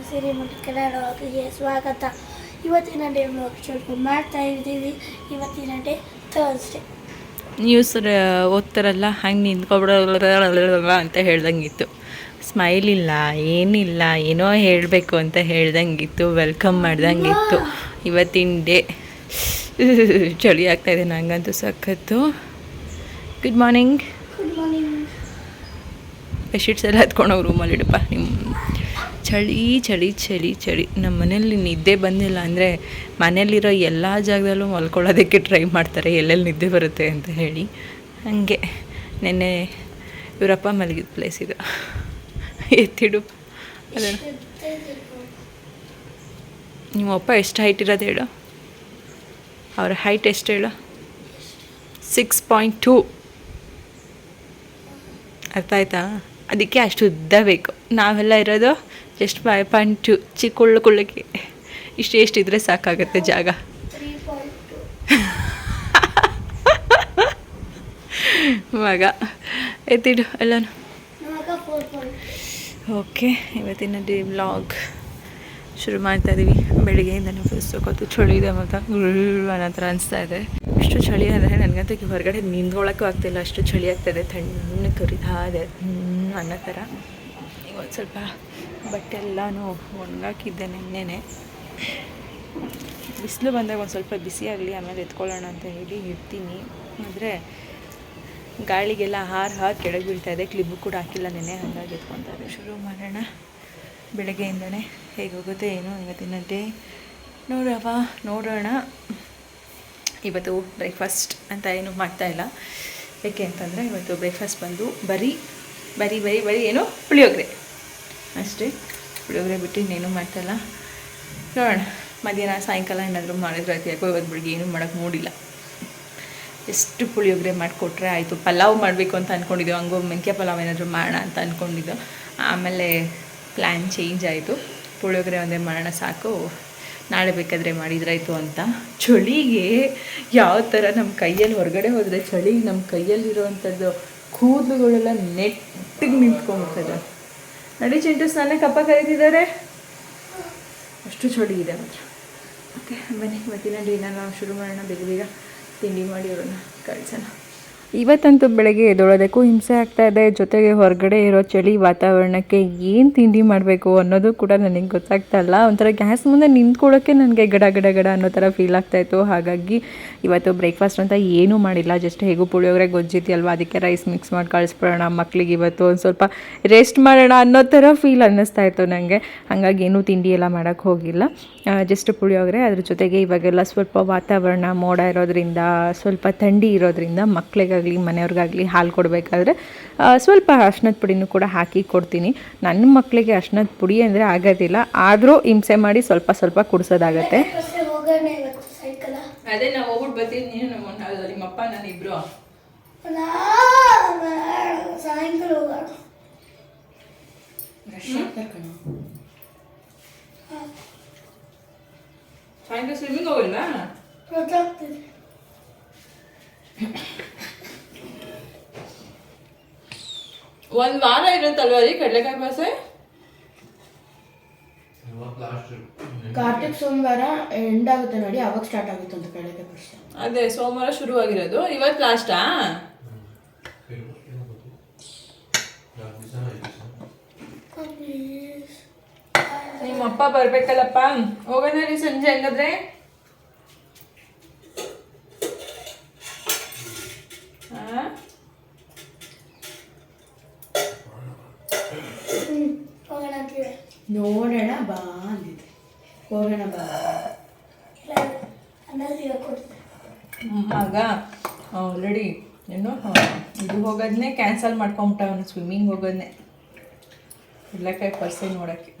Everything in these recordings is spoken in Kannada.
ಸಿರಿ ಮತ್ತು ಕನ್ನಡಕ್ಕೆ ಸ್ವಾಗತ. ಇವತ್ತಿನ ಡೇ ವ್ಲಾಗ್ ಸ್ವಲ್ಪ ಮಾಡ್ತಾ ಇದ್ದೀವಿ. ಇವತ್ತಿನ ಡೇ ಥರ್ಸ್ಡೇ. ನ್ಯೂಸ್ ಓದ್ತಾರಲ್ಲ ಹಂಗೆ ನಿಂತ್ಕೊಬಿಡೋಲ್ಲ ಅಂತ ಹೇಳ್ದಂಗಿತ್ತು. ಸ್ಮೈಲ್ ಇಲ್ಲ, ಏನಿಲ್ಲ, ಏನೋ ಹೇಳಬೇಕು ಅಂತ ಹೇಳ್ದಂಗಿತ್ತು, ವೆಲ್ಕಮ್ ಮಾಡ್ದಂಗಿತ್ತು. ಇವತ್ತಿನ ಡೇ ಚಳಿ ಆಗ್ತಾಯಿದೆ ನನಗಂತೂ ಸಖತ್ತು. Good morning. Good morning. Bedsheets ಎಲ್ಲ ಎತ್ಕೊಂಡೋಗಿ ರೂಮಲ್ಲಿ ಇಡಪ್ಪ. ನಿಮ್ಮ ಚಳಿ ಚಳಿ ಚಳಿ ಚಳಿ. ನಮ್ಮ ಮನೇಲಿ ನಿದ್ದೆ ಬಂದಿಲ್ಲ ಅಂದರೆ ಮನೇಲಿರೋ ಎಲ್ಲ ಜಾಗದಲ್ಲೂ ಮಲ್ಕೊಳ್ಳೋದಕ್ಕೆ ಟ್ರೈ ಮಾಡ್ತಾರೆ, ಎಲ್ಲೆಲ್ಲಿ ನಿದ್ದೆ ಬರುತ್ತೆ ಅಂತ ಹೇಳಿ. ಹಾಗೆ ನೆನ್ನೆ ಇವರಪ್ಪ ಮಲಗಿದ ಪ್ಲೇಸ್ ಇದು. ಎತ್ತಿಡು ಅದನ್ನು. ನಿಮ್ಮಪ್ಪ ಎಷ್ಟು ಹೈಟ್ ಇರೋದು ಹೇಳು? ಅವರ ಹೈಟ್ ಎಷ್ಟು ಹೇಳು? 6.2. ಅರ್ಥ ಆಯ್ತಾ? ಅದಕ್ಕೆ ಅಷ್ಟು ಉದ್ದ ಬೇಕು. ನಾವೆಲ್ಲ ಇರೋದು ಜಸ್ಟ್ 5.2. ಕುಳ್ಳಕ್ಕೆ ಎಷ್ಟಿದ್ರೆ ಸಾಕಾಗುತ್ತೆ ಜಾಗ. 3.2. ಮಗ ಎತ್ತಿಡು ಎಲ್ಲನೂ. 4.2. ಓಕೆ, ಇವತ್ತಿನ ಡೇ ವ್ಲಾಗ್ ಶುರು ಮಾಡ್ತಾ ಇದ್ದೀವಿ. ಬೆಳಿಗ್ಗೆಯಿಂದಲೂ ಪುಸ್ತಕತ್ತು ಚಳಿ ಇದೆ ಮತ್ತು ಅನ್ನೋ ಥರ ಅನಿಸ್ತಾ ಇದೆ. ಅಷ್ಟು ಚಳಿ ಅಂದರೆ ನನಗಂತೂ ಹೊರಗಡೆ ನಿಂತ್ಕೊಳ್ಳೋಕ್ಕೂ ಆಗ್ತಿಲ್ಲ, ಅಷ್ಟು ಚಳಿ ಆಗ್ತಾಯಿದೆ. ತಣ್ಣಗೆ ಕರಿತಾ ಇದೆ ಅನ್ನೋ ಥರ. ಇವತ್ತು ಸ್ವಲ್ಪ ಬಟ್ಟೆ ಎಲ್ಲನೂ ಒಣಗಾಕಿದ್ದೆ ನಿನ್ನೆನೆ. ಬಿಸಿಲು ಬಂದಾಗ ಒಂದು ಸ್ವಲ್ಪ ಬಿಸಿ ಆಗಲಿ, ಆಮೇಲೆ ಎತ್ಕೊಳ್ಳೋಣ ಅಂತ ಹೇಳಿ ಇಡ್ತೀನಿ. ಆದರೆ ಗಾಳಿಗೆಲ್ಲ ಹಾರು ಕೆಳಗೆ ಬೀಳ್ತಾ ಇದೆ. ಕ್ಲಿಬ್ಬು ಕೂಡ ಹಾಕಿಲ್ಲ ನೆನ್ನೆ, ಹಾಗಾಗಿ ಎತ್ಕೊತಾ ಇದೆ. ಶುರು ಮಾಡೋಣ. ಬೆಳಗ್ಗೆಯಿಂದನೇ ಹೇಗೆ ಹೋಗುತ್ತೆ ಏನೋ ಇವತ್ತಿನ ಡೇ ನೋಡೋಣ. ಇವತ್ತು ಬ್ರೇಕ್ಫಾಸ್ಟ್ ಅಂತ ಏನು ಮಾಡ್ತಾಯಿಲ್ಲ. ಏಕೆ ಅಂತಂದರೆ ಇವತ್ತು ಬ್ರೇಕ್ಫಾಸ್ಟ್ ಬಂದು ಬರೀ ಏನು ಪುಳಿಯೋಗರೆ ಅಷ್ಟೇ. ಪುಳಿಯೋಗರೆ ಬಿಟ್ಟು ಇನ್ನೇನು ಮಾಡ್ತಾಯಿಲ್ಲ. ನೋಡೋಣ ಮಧ್ಯಾಹ್ನ ಸಾಯಂಕಾಲ ಏನಾದರೂ ಮಾಡಿದ್ರೆ ಆಯ್ತು. ಯಾಕೋ ಇವತ್ತು ಬೆಳಿಗ್ಗೆ ಏನೂ ಮಾಡೋಕ್ಕೆ ಮೂಡಿಲ್ಲ. ಎಷ್ಟು ಪುಳಿಯೋಗರೆ ಮಾಡಿಕೊಟ್ರೆ ಆಯಿತು. ಪಲಾವ್ ಮಾಡಬೇಕು ಅಂತ ಅಂದ್ಕೊಂಡಿದ್ದೆವು. ಹಂಗೋ ಮೆಂತ್ಯ ಪಲಾವ್ ಏನಾದರೂ ಮಾಡೋಣ ಅಂತ ಅಂದ್ಕೊಂಡಿದ್ದು. ಆಮೇಲೆ ಪ್ಲ್ಯಾನ್ ಚೇಂಜ್ ಆಯಿತು. ಪುಳಿಯೋಗರೆ ಒಂದೇ ಮಾಡೋಣ ಸಾಕು, ನಾಳೆ ಬೇಕಾದರೆ ಮಾಡಿದ್ರಾಯ್ತು ಅಂತ. ಚಳಿಗೆ ಯಾವ ಥರ ನಮ್ಮ ಕೈಯಲ್ಲಿ ಹೊರಗಡೆ ಹೋದರೆ ಚಳಿಗೆ ನಮ್ಮ ಕೈಯಲ್ಲಿರುವಂಥದ್ದು ಕೂದಲುಗಳೆಲ್ಲ ನೆಟ್ಟಿಗೆ ನಿಂತ್ಕೊಂಡ್ಬಿಡ್ತದೆ. ನಡಿ ಚಿಂಟು ಸ್ನಾನ ಕಪ್ಪ ಕರೀತಿದ್ದಾರೆ, ಅಷ್ಟು ಚಳಿ ಇದೆ ಮಾತ್ರ. ಓಕೆ ಬನ್ನಿ, ಇವತ್ತಿನ ಡೇನ ನಾವು ಶುರು ಮಾಡೋಣ. ಬೇಗ ತಿಂಡಿ ಮಾಡಿ ಅವ್ರನ್ನ ಕಳಿಸೋಣ. ಇವತ್ತಂತೂ ಬೆಳಗ್ಗೆ ಎದ್ದೊಳೋದಕ್ಕೂ ಹಿಂಸೆ ಆಗ್ತಾಯಿದೆ. ಜೊತೆಗೆ ಹೊರಗಡೆ ಇರೋ ಚಳಿ ವಾತಾವರಣಕ್ಕೆ ಏನು ತಿಂಡಿ ಮಾಡಬೇಕು ಅನ್ನೋದು ಕೂಡ ನನಗೆ ಗೊತ್ತಾಗ್ತಾ ಇಲ್ಲ. ಒಂಥರ ಗ್ಯಾಸ್ ಮುಂದೆ ನಿಂತ್ಕೊಳ್ಳೋಕ್ಕೆ ನನಗೆ ಗಡ ಅನ್ನೋ ಥರ ಫೀಲ್ ಆಗ್ತಾಯಿತ್ತು. ಹಾಗಾಗಿ ಇವತ್ತು ಬ್ರೇಕ್ಫಾಸ್ಟ್ ಅಂತ ಏನೂ ಮಾಡಿಲ್ಲ. ಜಸ್ಟ್ ಹೇಗೂ ಪುಳಿಯೋಗರೆ ಗೊಜ್ಜಿದೆಯಲ್ವ, ಅದಕ್ಕೆ ರೈಸ್ ಮಿಕ್ಸ್ ಮಾಡಿ ಕಳಿಸ್ಬಿಡೋಣ. ಮಕ್ಕಳಿಗೆ ಇವತ್ತು ಒಂದು ಸ್ವಲ್ಪ ರೆಸ್ಟ್ ಮಾಡೋಣ ಅನ್ನೋ ಥರ ಫೀಲ್ ಅನ್ನಿಸ್ತಾಯಿತ್ತು ನನಗೆ. ಹಾಗಾಗಿ ಏನೂ ತಿಂಡಿ ಎಲ್ಲ ಮಾಡೋಕ್ಕೆ ಹೋಗಿಲ್ಲ. ಜಸ್ಟ್ ಪುಳಿಯೋಗರೆ. ಅದ್ರ ಜೊತೆಗೆ ಇವಾಗೆಲ್ಲ ಸ್ವಲ್ಪ ವಾತಾವರಣ ಮೋಡ ಇರೋದ್ರಿಂದ, ಸ್ವಲ್ಪ ಥಂಡಿ ಇರೋದ್ರಿಂದ ಮಕ್ಕಳಿಗಾಗಲಿ ಮನೆಯವ್ರಿಗಾಗಲಿ ಹಾಲು ಕೊಡಬೇಕಾದ್ರೆ ಸ್ವಲ್ಪ ಅರ್ಶಿನದ ಪುಡಿನೂ ಕೂಡ ಹಾಕಿ ಕೊಡ್ತೀನಿ. ನನ್ನ ಮಕ್ಕಳಿಗೆ ಅರ್ಶಿನದ ಪುಡಿ ಅಂದರೆ ಆಗೋದಿಲ್ಲ, ಆದರೂ ಹಿಂಸೆ ಮಾಡಿ ಸ್ವಲ್ಪ ಕುಡಿಸೋದಾಗತ್ತೆ. ಅದೇ ನಾವು ಹೋಗ್ಬಿಟ್ಟು ಬರ್ತೀನಿ. ನೀನು ನಿಮ್ಮಪ್ಪ ನಾನು ಇಬ್ಬರು ಸಾಯಂಕಾಲ ಹೋಗೋಣ. ಸಾಯಂಕಾಲ ಸ್ವಿಮ್ಮಿಂಗ್ ಹೋಗಲ್ವಾ? ಗೊತ್ತಾಗ್ತಿದೆ. ಒಂದು ವಾರ ಇರುತ್ತಲ್ವ ರೀ ಕಡಲೆಕಾಯಿ ಬಾಸೆ? ಕಾರ್ತಿಕ್ ಸೋಮವಾರ ಎಂಡ್ ಆಗುತ್ತೆ ನೋಡಿ, ಅವಾಗ ಸ್ಟಾರ್ಟ್ ಆಗುತ್ತೆ ಅಂತ ಕಡಲೆಕಾಯಿ ಬಾಸೆ. ಅದೇ ಸೋಮವಾರ ಶುರುವಾಗಿರೋದು. ಇವತ್ತು ಲಾಸ್ಟಾ? ನಿಮ್ಮಪ್ಪ ಬರ್ಬೇಕಲ್ಲಪ್ಪ. ಹೋಗೋಣ ರೀ ಸಂಜೆ ಹಂಗಾದ್ರೆ. ನೋಡೋಣ ಬಾ ಅಂದಿದ್ದೆ. ಹೋಗೋಣ ಬಾ ಮಗ ಆಲ್ರೆಡಿ ಏನು ಇದು ಹೋಗೋದನ್ನೇ ಕ್ಯಾನ್ಸಲ್ ಮಾಡ್ಕೊಂಬಿಟ್ಟ. ಅವನು ಸ್ವಿಮ್ಮಿಂಗ್ ಹೋಗೋದನ್ನೇ ಕಡಲೆಕಾಯಿ ಪರ್ಸೆ ನೋಡೋಕ್ಕೆ.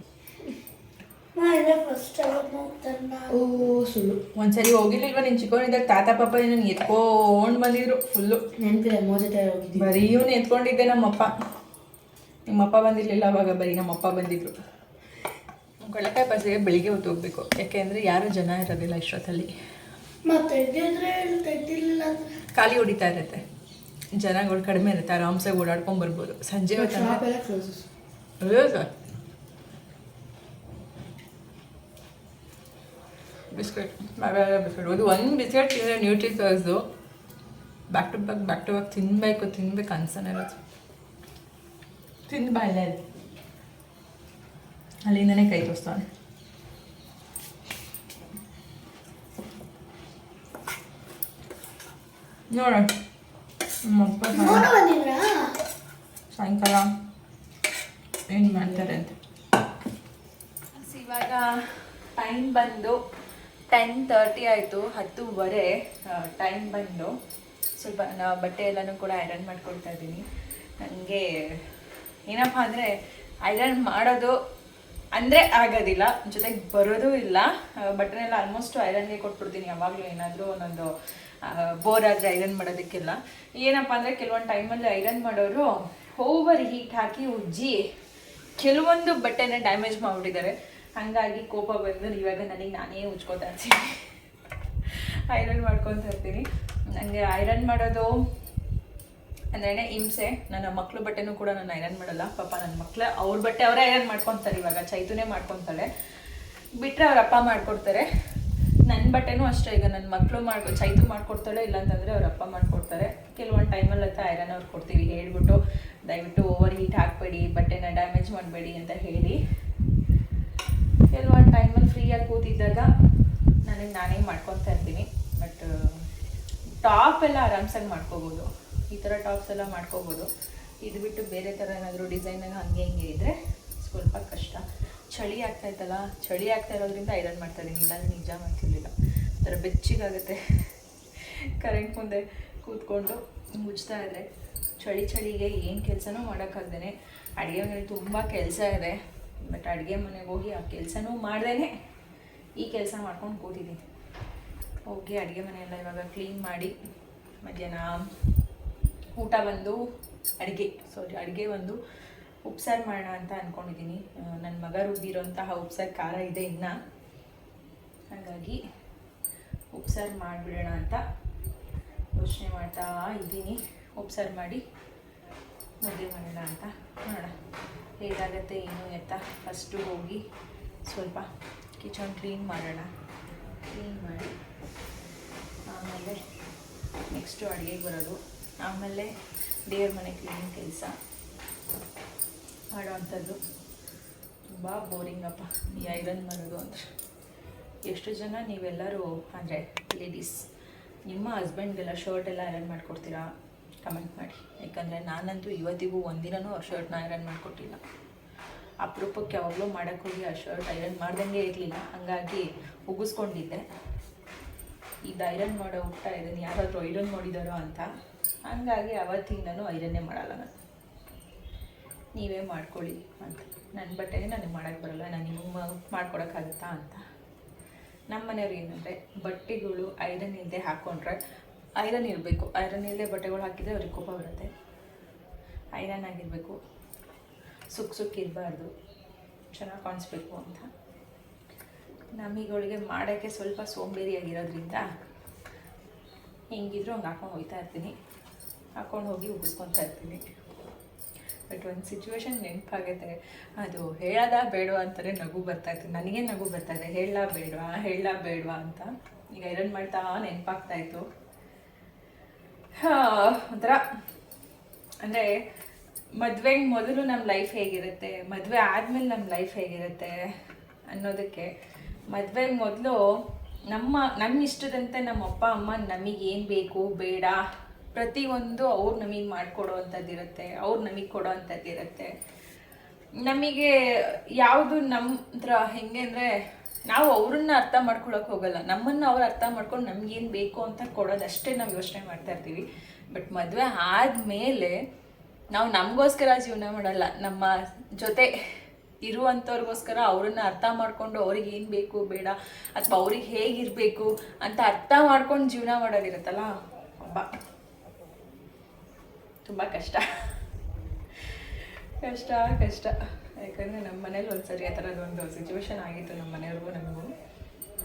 ಸುಳ್ಳು. ಒಂದ್ಸರಿ ಹೋಗಿರ್ಲಿಲ್ವ ನೀನು ಚಿಕ್ಕವನಿದ್ದಾಗ? ತಾತ ಪಾಪ ನೀನು ಎತ್ಕೊಂಡು ಬಂದಿದ್ರು ಫುಲ್ಲು. ನೆನಪಿದೆ, ಮೋ ಜೊತೆ ಹೋಗಿದ್ದೆ. ಬರೀ ಇವನು ಎತ್ಕೊಂಡಿದ್ದೆ. ನಮ್ಮಪ್ಪ ನಿಮ್ಮಪ್ಪ ಬಂದಿರಲಿಲ್ಲ ಅವಾಗ, ಬರೀ ನಮ್ಮಪ್ಪ ಬಂದಿದ್ರು. ಕಡಲೆಕಾಯಿ ಪರ್ಸೆಗೆ ಬೆಳಿಗ್ಗೆ ಹೊತ್ತು ಹೋಗ್ಬೇಕು. ಯಾಕೆ ಅಂದರೆ ಯಾರೂ ಜನ ಇರೋದಿಲ್ಲ ಇಷ್ಟೊತ್ತಲ್ಲಿ. ಖಾಲಿ ಹೊಡಿತಾ ಇರುತ್ತೆ, ಜನಗಳು ಕಡಿಮೆ ಇರುತ್ತೆ, ಆರಾಮ್ಸಾಗಿ ಓಡಾಡ್ಕೊಂಡು ಬರ್ಬೋದು. ಸಂಜೆ ಹೊತ್ತು ಬಿಸ್ಕೆಟ್ ಬೇರೆ ಬಿಸ್ಕೆಟ್ ಅದು ಒಂದು ಬಿಸ್ಕೆಟ್ ತಿಂದರೆ ನ್ಯೂಟ್ರಿಸರ್ಸು ಬ್ಯಾಕ್ ಟು ಬ್ಯಾಕ್ ತಿನ್ನಬೇಕು ಅನ್ಸನೇ ಇರೋದು. ತಿಂದು ಅಲ್ಲೇ ಅಲ್ಲಿಂದನೇ ಕೈ ತೋರಿಸ್ತಾನೆ. ನೋಡೋಣ ನಮ್ಮಪ್ಪ ಬಂದಿದ್ರಾ? ಸಾಯಂಕಾಲ ಏನು ಮಾಡ್ತಾರೆ ಅಂತ. ಇವಾಗ ಟೈಮ್ ಬಂದು 10:30 ಆಯಿತು, 10:15 ಟೈಮ್ ಬಂದು. ಸ್ವಲ್ಪ ನಾನು ಬಟ್ಟೆ ಎಲ್ಲನೂ ಕೂಡ ಐರನ್ ಮಾಡ್ಕೊಳ್ತಾ ಇದ್ದೀನಿ. ನನಗೆ ಏನಪ್ಪ ಅಂದರೆ ಐರನ್ ಮಾಡೋದು ಅಂದರೆ ಆಗೋದಿಲ್ಲ, ಜೊತೆಗೆ ಬರೋದು ಇಲ್ಲ. ಬಟ್ಟೆನೆಲ್ಲ ಆಲ್ಮೋಸ್ಟ್ ಐರನ್ಗೆ ಕೊಟ್ಬಿಡ್ತೀನಿ ಯಾವಾಗಲೂ. ಏನಾದರೂ ಒಂದೊಂದು ಬೋರ್ ಆದರೆ ಐರನ್ ಮಾಡೋದಕ್ಕೆಲ್ಲ ಏನಪ್ಪ ಅಂದರೆ ಕೆಲವೊಂದು ಟೈಮಲ್ಲಿ ಐರನ್ ಮಾಡೋರು ಓವರ್ ಹೀಟ್ ಹಾಕಿ ಉಜ್ಜಿ ಕೆಲವೊಂದು ಬಟ್ಟೆನ ಡ್ಯಾಮೇಜ್ ಮಾಡಿಬಿಟ್ಟಿದ್ದಾರೆ. ಹಾಗಾಗಿ ಕೋಪ ಬಂದು ಇವಾಗ ನನಗೆ ನಾನೇ ಉಜ್ಕೋತಾ ಇರ್ತೀನಿ, ಐರನ್ ಮಾಡ್ಕೊತಾ ಇರ್ತೀನಿ. ನನಗೆ ಐರನ್ ಮಾಡೋದು ಅಂದ್ರೇ ಹಿಂಸೆ. ನನ್ನ ಮಕ್ಕಳು ಬಟ್ಟೆನೂ ಕೂಡ ನಾನು ಐರನ್ ಮಾಡಲ್ಲ. ಪಾಪ ನನ್ನ ಮಕ್ಕಳು ಅವ್ರ ಬಟ್ಟೆ ಅವರೇ ಐರನ್ ಮಾಡ್ಕೊತಾರೆ. ಇವಾಗ ಚೈತುನೇ ಮಾಡ್ಕೊತಾಳೆ, ಬಿಟ್ಟರೆ ಅವ್ರ ಅಪ್ಪ ಮಾಡ್ಕೊಡ್ತಾರೆ. ನನ್ನ ಬಟ್ಟೆನೂ ಅಷ್ಟೇ, ಈಗ ನನ್ನ ಮಕ್ಕಳು ಚೈತು ಮಾಡ್ಕೊಡ್ತಾಳೆ, ಇಲ್ಲಾಂತಂದರೆ ಅವ್ರ ಅಪ್ಪ ಮಾಡ್ಕೊಡ್ತಾರೆ. ಕೆಲವೊಂದು ಟೈಮಲ್ಲಿ ಐರನ್ ಅವ್ರು ಕೊಡ್ತೀವಿ, ಹೇಳ್ಬಿಟ್ಟು ದಯವಿಟ್ಟು ಓವರ್ ಹೀಟ್ ಹಾಕಬೇಡಿ, ಬಟ್ಟೆನ ಡ್ಯಾಮೇಜ್ ಮಾಡಬೇಡಿ ಅಂತ ಹೇಳಿ. ಕೆಲವೊಂದು ಟೈಮಲ್ಲಿ ಫ್ರೀಯಾಗಿ ಕೂತಿದ್ದಾಗ ನನಗೆ ನಾನೇ ಮಾಡ್ಕೊತಾ ಇರ್ತೀನಿ. ಬಟ್ ಟಾಪ್ ಎಲ್ಲ ಆರಾಮ್ಸಾಗಿ ಮಾಡ್ಕೋಬೋದು, ಈ ಥರ ಟಾಪ್ಸ್ ಎಲ್ಲ ಮಾಡ್ಕೋಬೋದು. ಇದು ಬಿಟ್ಟು ಬೇರೆ ಥರ ಏನಾದರೂ ಡಿಸೈನಾಗ ಹಂಗೆ ಹಿಂಗೆ ಇದ್ದರೆ ಸ್ವಲ್ಪ ಕಷ್ಟ. ಚಳಿ ಆಗ್ತಾಯಿತ್ತಲ್ಲ, ಚಳಿ ಆಗ್ತಾ ಇರೋದ್ರಿಂದ ಐರನ್ ಮಾಡ್ತಾಯಿದ್ದೀನಿ, ಇಲ್ಲ ನಿಜ ಮಾಡ್ತಿರ್ಲಿಲ್ಲ. ಒಂಥರ ಬೆಚ್ಚಿಗಾಗುತ್ತೆ ಕರೆಂಟ್ ಮುಂದೆ ಕೂತ್ಕೊಂಡು ಮುಚ್ತಾ ಇದ್ದರೆ. ಚಳಿಗೆ ಏನು ಕೆಲಸನೂ ಮಾಡೋಕ್ಕಾಗ್ದೇ ಅಡುಗೆ ಮನೇಲಿ ತುಂಬ ಕೆಲಸ ಇದೆ. ಬಟ್ ಅಡುಗೆ ಮನೆಗೆ ಹೋಗಿ ಆ ಕೆಲಸನೂ ಮಾಡ್ದೇ ಈ ಕೆಲಸ ಮಾಡ್ಕೊಂಡು ಕೂತಿದ್ದೀನಿ. ಹೋಗಿ ಅಡುಗೆ ಮನೆಯೆಲ್ಲ ಇವಾಗ ಕ್ಲೀನ್ ಮಾಡಿ ಮಧ್ಯಾಹ್ನ ಊಟ ಬಂದು ಅಡುಗೆ ಒಂದು ಉಪ್ಸಾರು ಮಾಡೋಣ ಅಂತ ಅಂದ್ಕೊಂಡಿದ್ದೀನಿ. ನನ್ನ ಮಗ ರುಬ್ಬಿರೋಂತಹ ಉಪ್ಸಾರು ಖಾರ ಇದೆ ಇನ್ನು, ಹಾಗಾಗಿ ಉಪ್ಸಾರು ಮಾಡಿಬಿಡೋಣ ಅಂತ ಯೋಚನೆ ಮಾಡ್ತಾ ಇದ್ದೀನಿ. ಉಪ್ಸಾರು ಮಾಡಿ ಮುದ್ದೆ ಮಾಡೋಣ ಅಂತ ನೋಡೋಣ ಹೇಗಾಗುತ್ತೆ ಏನು ಎತ್ತ. ಫಸ್ಟು ಹೋಗಿ ಸ್ವಲ್ಪ ಕಿಚನ್ ಕ್ಲೀನ್ ಮಾಡೋಣ, ಕ್ಲೀನ್ ಮಾಡಿ ಆಮೇಲೆ ನೆಕ್ಸ್ಟು ಅಡುಗೆಗೆ ಬರೋದು, ಆಮೇಲೆ ದೇವ್ರ ಮನೆ ಕ್ಲೀನ್ ಕೆಲಸ ಮಾಡೋವಂಥದ್ದು. ತುಂಬ ಬೋರಿಂಗಪ್ಪ ಈ ಐರನ್ ಮಾಡೋದು ಅಂದರೆ. ಎಷ್ಟು ಜನ ನೀವೆಲ್ಲರೂ ಅಂದರೆ ಲೇಡೀಸ್ ನಿಮ್ಮ ಹಸ್ಬೆಂಡ್ಗೆಲ್ಲ ಶರ್ಟ್ ಎಲ್ಲ ಐರನ್ ಮಾಡಿಕೊಡ್ತೀರಾ? ಕಮೆಂಟ್ ಮಾಡಿ. ಯಾಕಂದರೆ ನಾನಂತೂ ಇವತ್ತಿಗೂ ಒಂದಿನವೂ ಅವ್ರ ಶರ್ಟ್ನ ಐರನ್ ಮಾಡಿಕೊಟ್ಟಿಲ್ಲ. ಅಪರೂಪಕ್ಕೆ ಯಾವಾಗಲೂ ಮಾಡೋಕ್ಕೋಗಿ ಆ ಶರ್ಟ್ ಐರನ್ ಮಾಡ್ದಂಗೆ ಇರಲಿಲ್ಲ, ಹಾಗಾಗಿ ಉಗಿಸ್ಕೊಂಡಿದ್ದೆ. ಇದು ಐರನ್ ಮಾಡೋ ಹುಟ್ಟ ಇದನ್ನು ಯಾರಾದರೂ ಐರನ್ ಮಾಡಿದಾರೋ ಅಂತ, ಹಂಗಾಗಿ ಅವತ್ತಿಂದನೂ ಐರನ್ನೇ ಮಾಡಲ್ಲ ನಾನು. ನೀವೇ ಮಾಡ್ಕೊಳ್ಳಿ ಅಂತ. ನನ್ನ ಬಟ್ಟೆನೇ ನನಗೆ ಮಾಡೋಕ್ಕೆ ಬರೋಲ್ಲ, ನಾನು ನಿಮಗೆ ಮಾಡ್ಕೊಡೋಕ್ಕಾಗುತ್ತಾ ಅಂತ. ನಮ್ಮ ಮನೆಯವ್ರು ಏನಂದರೆ ಬಟ್ಟೆಗಳು ಐರನ್ ಇಲ್ಲದೆ ಹಾಕ್ಕೊಂಡ್ರೆ ಐರನ್ ಇರಬೇಕು, ಐರನ್ ಇಲ್ಲದೆ ಬಟ್ಟೆಗಳು ಹಾಕಿದರೆ ಅವ್ರಿಗೆ ಕೋಪ ಬರುತ್ತೆ. ಐರನ್ ಆಗಿರಬೇಕು, ಸುಕ್ಕಿರಬಾರ್ದು, ಚೆನ್ನಾಗಿ ಕಾಣಿಸ್ಬೇಕು ಅಂತ. ನಮಗಳಿಗೆ ಮಾಡೋಕ್ಕೆ ಸ್ವಲ್ಪ ಸೋಂಬೇರಿಯಾಗಿರೋದ್ರಿಂದ ಹೆಂಗಿದ್ರು ಹಂಗೆ ಹಾಕೊಂಡು ಹೋಗ್ತಾ ಇರ್ತೀನಿ, ಹಾಕ್ಕೊಂಡು ಹೋಗಿ ಉಗಿಸ್ಕೊತಾ ಇರ್ತೀನಿ. ಬಟ್ ಒಂದು ಸಿಚುವೇಶನ್ ನೆನಪಾಗೈತೆ, ಅದು ಹೇಳೋದಾ ಬೇಡವಾ ಅಂತಾರೆ ನಗು ಬರ್ತಾಯಿತ್ತು. ನನಗೆ ನಗು ಬರ್ತಾಯಿದೆ, ಹೇಳಲಾ ಬೇಡವಾ ಅಂತ. ಈಗ ಐರನ್ ಮಾಡ್ತಾ ನೆನಪಾಗ್ತಾಯಿತ್ತು. ಒಂಥರ ಅಂದರೆ ಮದುವೆಗೆ ಮೊದಲು ನಮ್ಮ ಲೈಫ್ ಹೇಗಿರುತ್ತೆ, ಮದುವೆ ಆದಮೇಲೆ ನಮ್ಮ ಲೈಫ್ ಹೇಗಿರುತ್ತೆ ಅನ್ನೋದಕ್ಕೆ, ಮದುವೆಗೆ ಮೊದಲು ನಮ್ಮ ಇಷ್ಟದಂತೆ ನಮ್ಮ ಅಪ್ಪ ಅಮ್ಮ ನಮಗೇನು ಬೇಕು ಬೇಡ ಪ್ರತಿಯೊಂದು ಅವ್ರು ನಮಗೆ ಮಾಡಿಕೊಡೋ ಅಂಥದ್ದಿರುತ್ತೆ, ಅವ್ರು ನಮಗೆ ಕೊಡೋ ಅಂಥದ್ದಿರುತ್ತೆ. ನಮಗೆ ಯಾವುದು ನಮ್ಮ ಹತ್ರ ಹೆಂಗೆ ಅಂದರೆ ನಾವು ಅವ್ರನ್ನ ಅರ್ಥ ಮಾಡ್ಕೊಳಕ್ಕೆ ಹೋಗಲ್ಲ, ನಮ್ಮನ್ನು ಅವ್ರು ಅರ್ಥ ಮಾಡ್ಕೊಂಡು ನಮಗೇನು ಬೇಕು ಅಂತ ಕೊಡೋದಷ್ಟೇ ನಾವು ಯೋಚನೆ ಮಾಡ್ತಾ ಇರ್ತೀವಿ. ಬಟ್ ಮದುವೆ ಆದಮೇಲೆ ನಾವು ನಮಗೋಸ್ಕರ ಜೀವನ ಮಾಡಲ್ಲ, ನಮ್ಮ ಜೊತೆ ಇರುವಂಥವ್ರಿಗೋಸ್ಕರ ಅವ್ರನ್ನ ಅರ್ಥ ಮಾಡಿಕೊಂಡು ಅವ್ರಿಗೆ ಏನು ಬೇಕು ಬೇಡ ಅಥವಾ ಅವ್ರಿಗೆ ಹೇಗಿರಬೇಕು ಅಂತ ಅರ್ಥ ಮಾಡ್ಕೊಂಡು ಜೀವನ ಮಾಡೋದಿರುತ್ತಲ್ಲ, ಅಬ್ಬಾ ತುಂಬ ಕಷ್ಟ. ಯಾಕಂದರೆ ನಮ್ಮ ಮನೇಲಿ ಒಂದ್ಸರಿ ಆ ಥರದೊಂದು ಸಿಚುವೇಶನ್ ಆಗಿತ್ತು, ನಮ್ಮ ಮನೆಯವ್ರಿಗೂ ನಮಗೂ.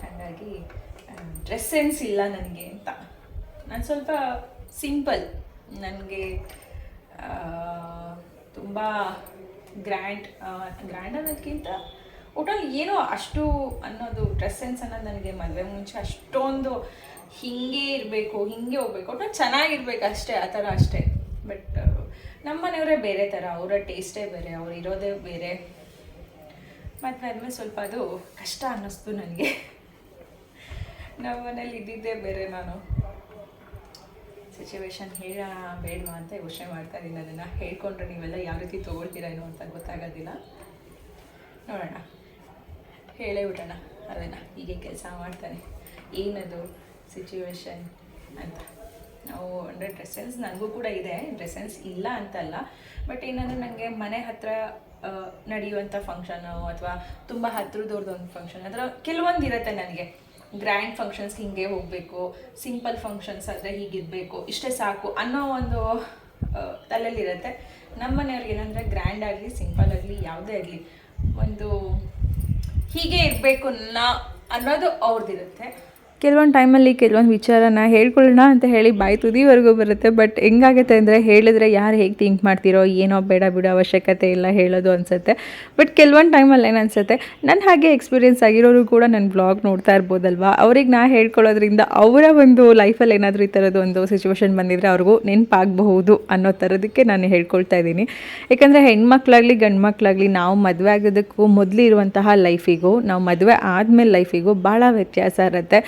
ಹಾಗಾಗಿ ಡ್ರೆಸ್ ಸೆನ್ಸ್ ಇಲ್ಲ ನನಗೆ ಅಂತ. ನಾನು ಸ್ವಲ್ಪ ಸಿಂಪಲ್, ನನಗೆ ತುಂಬ ಗ್ರ್ಯಾಂಡ್ ಅನ್ನೋದಕ್ಕಿಂತ ಒಟ್ಟಲ್ಲಿ ಏನೋ ಅಷ್ಟು ಅನ್ನೋದು ಡ್ರೆಸ್ ಸೆನ್ಸ್ ಅನ್ನೋದು ನನಗೆ ಮದುವೆ ಮುಂಚೆ ಅಷ್ಟೊಂದು ಹಿಂಗೆ ಇರಬೇಕು, ಹಿಂಗೆ ಹೋಗ್ಬೇಕು, ಒಟ್ಟಲ್ಲಿ ಚೆನ್ನಾಗಿರ್ಬೇಕು ಅಷ್ಟೇ, ಆ ಥರ ಅಷ್ಟೇ. ಬಟ್ ನಮ್ಮ ಮನೆಯವರೇ ಬೇರೆ ಥರ, ಅವರ ಟೇಸ್ಟೇ ಬೇರೆ, ಅವ್ರು ಇರೋದೇ ಬೇರೆ. ಮದುವೆ ಆದಮೇಲೆ ಸ್ವಲ್ಪ ಅದು ಕಷ್ಟ ಅನ್ನಿಸ್ತು ನನಗೆ. ನಮ್ಮ ಮನೇಲಿ ಇದ್ದಿದ್ದೇ ಬೇರೆ. ನಾನು ಸಿಚುವೇಶನ್ ಹೇಳೋಣ ಬೇಡವಾ ಅಂತ ಯೋಚನೆ ಮಾಡ್ತಾ ಇದ್ದೀನಿ. ಅದನ್ನು ಹೇಳ್ಕೊಂಡ್ರೆ ನೀವೆಲ್ಲ ಯಾವ ರೀತಿ ತೊಗೊಳ್ತೀರಾ ಏನೋ ಅಂತ ಗೊತ್ತಾಗೋದಿಲ್ಲ. ನೋಡೋಣ, ಹೇಳೇ ಬಿಡೋಣ ಅದನ್ನು. ಹೀಗೆ ಕೆಲಸ ಮಾಡ್ತಾನೆ, ಏನದು ಸಿಚುವೇಶನ್ ಅಂತ. ನಾವು ಅಂದರೆ ಡ್ರೆಸ್ ಸೆನ್ಸ್ ನನಗೂ ಕೂಡ ಇದೆ, ಡ್ರೆಸ್ ಸೆನ್ಸ್ ಇಲ್ಲ ಅಂತಲ್ಲ. ಬಟ್ ಏನಂದರೆ ನನಗೆ ಮನೆ ಹತ್ತಿರ ನಡೆಯುವಂಥ ಫಂಕ್ಷನು ಅಥವಾ ತುಂಬ ಹತ್ರದವ್ರದ್ದು ಒಂದು ಫಂಕ್ಷನ್, ಅದರ ಕೆಲವೊಂದು ಇರುತ್ತೆ ನನಗೆ. ಗ್ರ್ಯಾಂಡ್ ಫಂಕ್ಷನ್ಸ್ಗೆ ಹಿಂಗೆ ಹೋಗಬೇಕು, ಸಿಂಪಲ್ ಫಂಕ್ಷನ್ಸ್ ಆದರೆ ಹೀಗಿರಬೇಕು, ಇಷ್ಟೇ ಸಾಕು ಅನ್ನೋ ಒಂದು ತಲೆಯಲ್ಲಿರುತ್ತೆ. ನಮ್ಮ ಮನೆಯವ್ರಿಗೆ ಏನಂದರೆ ಗ್ರ್ಯಾಂಡ್ ಆಗಲಿ ಸಿಂಪಲ್ ಆಗಲಿ ಯಾವುದೇ ಆಗಲಿ ಒಂದು ಹೀಗೆ ಇರಬೇಕು ಅನ್ನೋದು ಅವ್ರದ್ದಿರುತ್ತೆ. ಕೆಲವೊಂದು ಟೈಮಲ್ಲಿ ಕೆಲವೊಂದು ವಿಚಾರನ ಹೇಳ್ಕೊಳ್ಳೋಣ ಅಂತ ಹೇಳಿ ಬಾಯಿ ತುದಿವರೆಗೂ ಬರುತ್ತೆ. ಬಟ್ ಹೆಂಗಾಗುತ್ತೆ ಅಂದರೆ ಹೇಳಿದ್ರೆ ಯಾರು ಹೇಗೆ ಥಿಂಕ್ ಮಾಡ್ತಿರೋ ಏನೋ, ಬೇಡ ಬಿಡೋ ಅವಶ್ಯಕತೆ ಇಲ್ಲ ಹೇಳೋದು ಅನಿಸುತ್ತೆ. ಬಟ್ ಕೆಲವೊಂದು ಟೈಮಲ್ಲಿ ಏನು ಅನಿಸುತ್ತೆ, ನನ್ನ ಹಾಗೆ ಎಕ್ಸ್ಪೀರಿಯೆನ್ಸ್ ಆಗಿರೋರು ಕೂಡ ನನ್ನ ಬ್ಲಾಗ್ ನೋಡ್ತಾ ಇರ್ಬೋದಲ್ವಾ, ಅವ್ರಿಗೆ ನಾ ಹೇಳ್ಕೊಳ್ಳೋದ್ರಿಂದ ಅವರ ಒಂದು ಲೈಫಲ್ಲಿ ಏನಾದರೂ ಈ ಥರದ್ದು ಒಂದು ಸಿಚುವೇಶನ್ ಬಂದಿದ್ದರೆ ಅವ್ರಿಗೂ ನೆನಪಾಗಬಹುದು ಅನ್ನೋ ಥರದಕ್ಕೆ ನಾನು ಹೇಳ್ಕೊಳ್ತಾ ಇದ್ದೀನಿ. ಯಾಕಂದರೆ ಹೆಣ್ಮಕ್ಳಾಗಲಿ ಗಂಡು ಮಕ್ಕಳಾಗಲಿ ನಾವು ಮದುವೆ ಆಗೋದಕ್ಕೂ ಮೊದಲು ಇರುವಂತಹ ಲೈಫಿಗೂ ನಾವು ಮದುವೆ ಆದಮೇಲೆ ಲೈಫಿಗೂ ಭಾಳ ವ್ಯತ್ಯಾಸ ಇರುತ್ತೆ.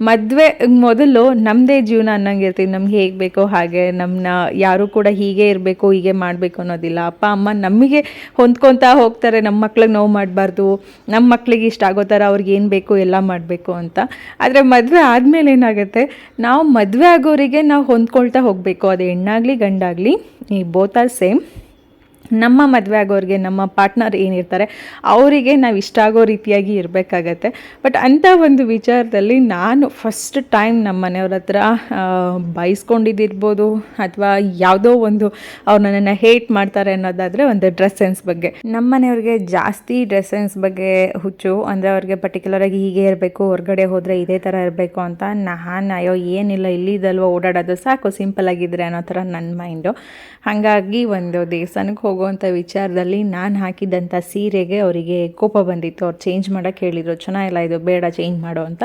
ಮದುವೆ ಮೊದಲು ನಮ್ಮದೇ ಜೀವನ ಅನ್ನಂಗೆ ಇರ್ತೀವಿ, ನಮ್ಗೆ ಹೇಗೆ ಬೇಕೋ ಹಾಗೆ, ನಮ್ಮನ್ನ ಯಾರೂ ಕೂಡ ಹೀಗೆ ಇರಬೇಕು ಹೀಗೆ ಮಾಡಬೇಕು ಅನ್ನೋದಿಲ್ಲ. ಅಪ್ಪ ಅಮ್ಮ ನಮಗೆ ಹೊಂದ್ಕೊತಾ ಹೋಗ್ತಾರೆ, ನಮ್ಮ ಮಕ್ಳಿಗೆ ನೋವು ಮಾಡಬಾರ್ದು, ನಮ್ಮ ಮಕ್ಳಿಗೆ ಇಷ್ಟ ಆಗೋ ಥರ ಅವ್ರಿಗೆ ಏನು ಬೇಕು ಎಲ್ಲ ಮಾಡಬೇಕು ಅಂತ. ಆದರೆ ಮದುವೆ ಆದಮೇಲೆ ಏನಾಗುತ್ತೆ, ನಾವು ಮದುವೆ ಆಗೋರಿಗೆ ನಾವು ಹೊಂದ್ಕೊಳ್ತಾ ಹೋಗಬೇಕು. ಅದು ಹೆಣ್ಣಾಗಲಿ ಗಂಡಾಗಲಿ, ಈ ಬೋತ್ ಆರ್ ಸೇಮ್. ನಮ್ಮ ಮದುವೆ ಆಗೋರಿಗೆ ನಮ್ಮ ಪಾರ್ಟ್ನರ್ ಏನಿರ್ತಾರೆ ಅವರಿಗೆ ನಾವು ಇಷ್ಟ ಆಗೋ ರೀತಿಯಾಗಿ ಇರಬೇಕಾಗತ್ತೆ. ಬಟ್ ಅಂಥ ಒಂದು ವಿಚಾರದಲ್ಲಿ ನಾನು ಫಸ್ಟ್ ಟೈಮ್ ನಮ್ಮ ಮನೆಯವ್ರ ಹತ್ರ ಬೈಸ್ಕೊಂಡಿದ್ದಿರ್ಬೋದು ಅಥವಾ ಯಾವುದೋ ಒಂದು ಅವ್ರು ನನ್ನನ್ನು ಹೇಟ್ ಮಾಡ್ತಾರೆ ಅನ್ನೋದಾದರೆ ಒಂದು ಡ್ರೆಸ್ ಸೆನ್ಸ್ ಬಗ್ಗೆ. ನಮ್ಮ ಮನೆಯವ್ರಿಗೆ ಜಾಸ್ತಿ ಡ್ರೆಸ್ ಸೆನ್ಸ್ ಬಗ್ಗೆ ಹುಚ್ಚು. ಅಂದರೆ ಅವ್ರಿಗೆ ಪರ್ಟಿಕ್ಯುಲರಾಗಿ ಹೀಗೆ ಇರಬೇಕು, ಹೊರಗಡೆ ಹೋದರೆ ಇದೇ ಥರ ಇರಬೇಕು ಅಂತ. ಅಯ್ಯೋ ಏನಿಲ್ಲ, ಇಲ್ಲಿದಲ್ವ ಓಡಾಡೋದು ಸಾಕು, ಸಿಂಪಲ್ ಆಗಿದ್ರೆ ಅನ್ನೋ ಥರ ನನ್ನ ಮೈಂಡು. ಹಾಗಾಗಿ ಒಂದು ದೇವಸ್ಥಾನಕ್ಕೆ ಹೋಗುವಂಥ ವಿಚಾರದಲ್ಲಿ ನಾನು ಹಾಕಿದ್ದಂಥ ಸೀರೆಗೆ ಅವರಿಗೆ ಕೋಪ ಬಂದಿತ್ತು. ಅವ್ರು ಚೇಂಜ್ ಮಾಡೋಕ್ಕೆ ಹೇಳಿದರು, ಚೆನ್ನಾಗಿಲ್ಲ ಇದು, ಬೇಡ ಚೇಂಜ್ ಮಾಡೋ ಅಂತ.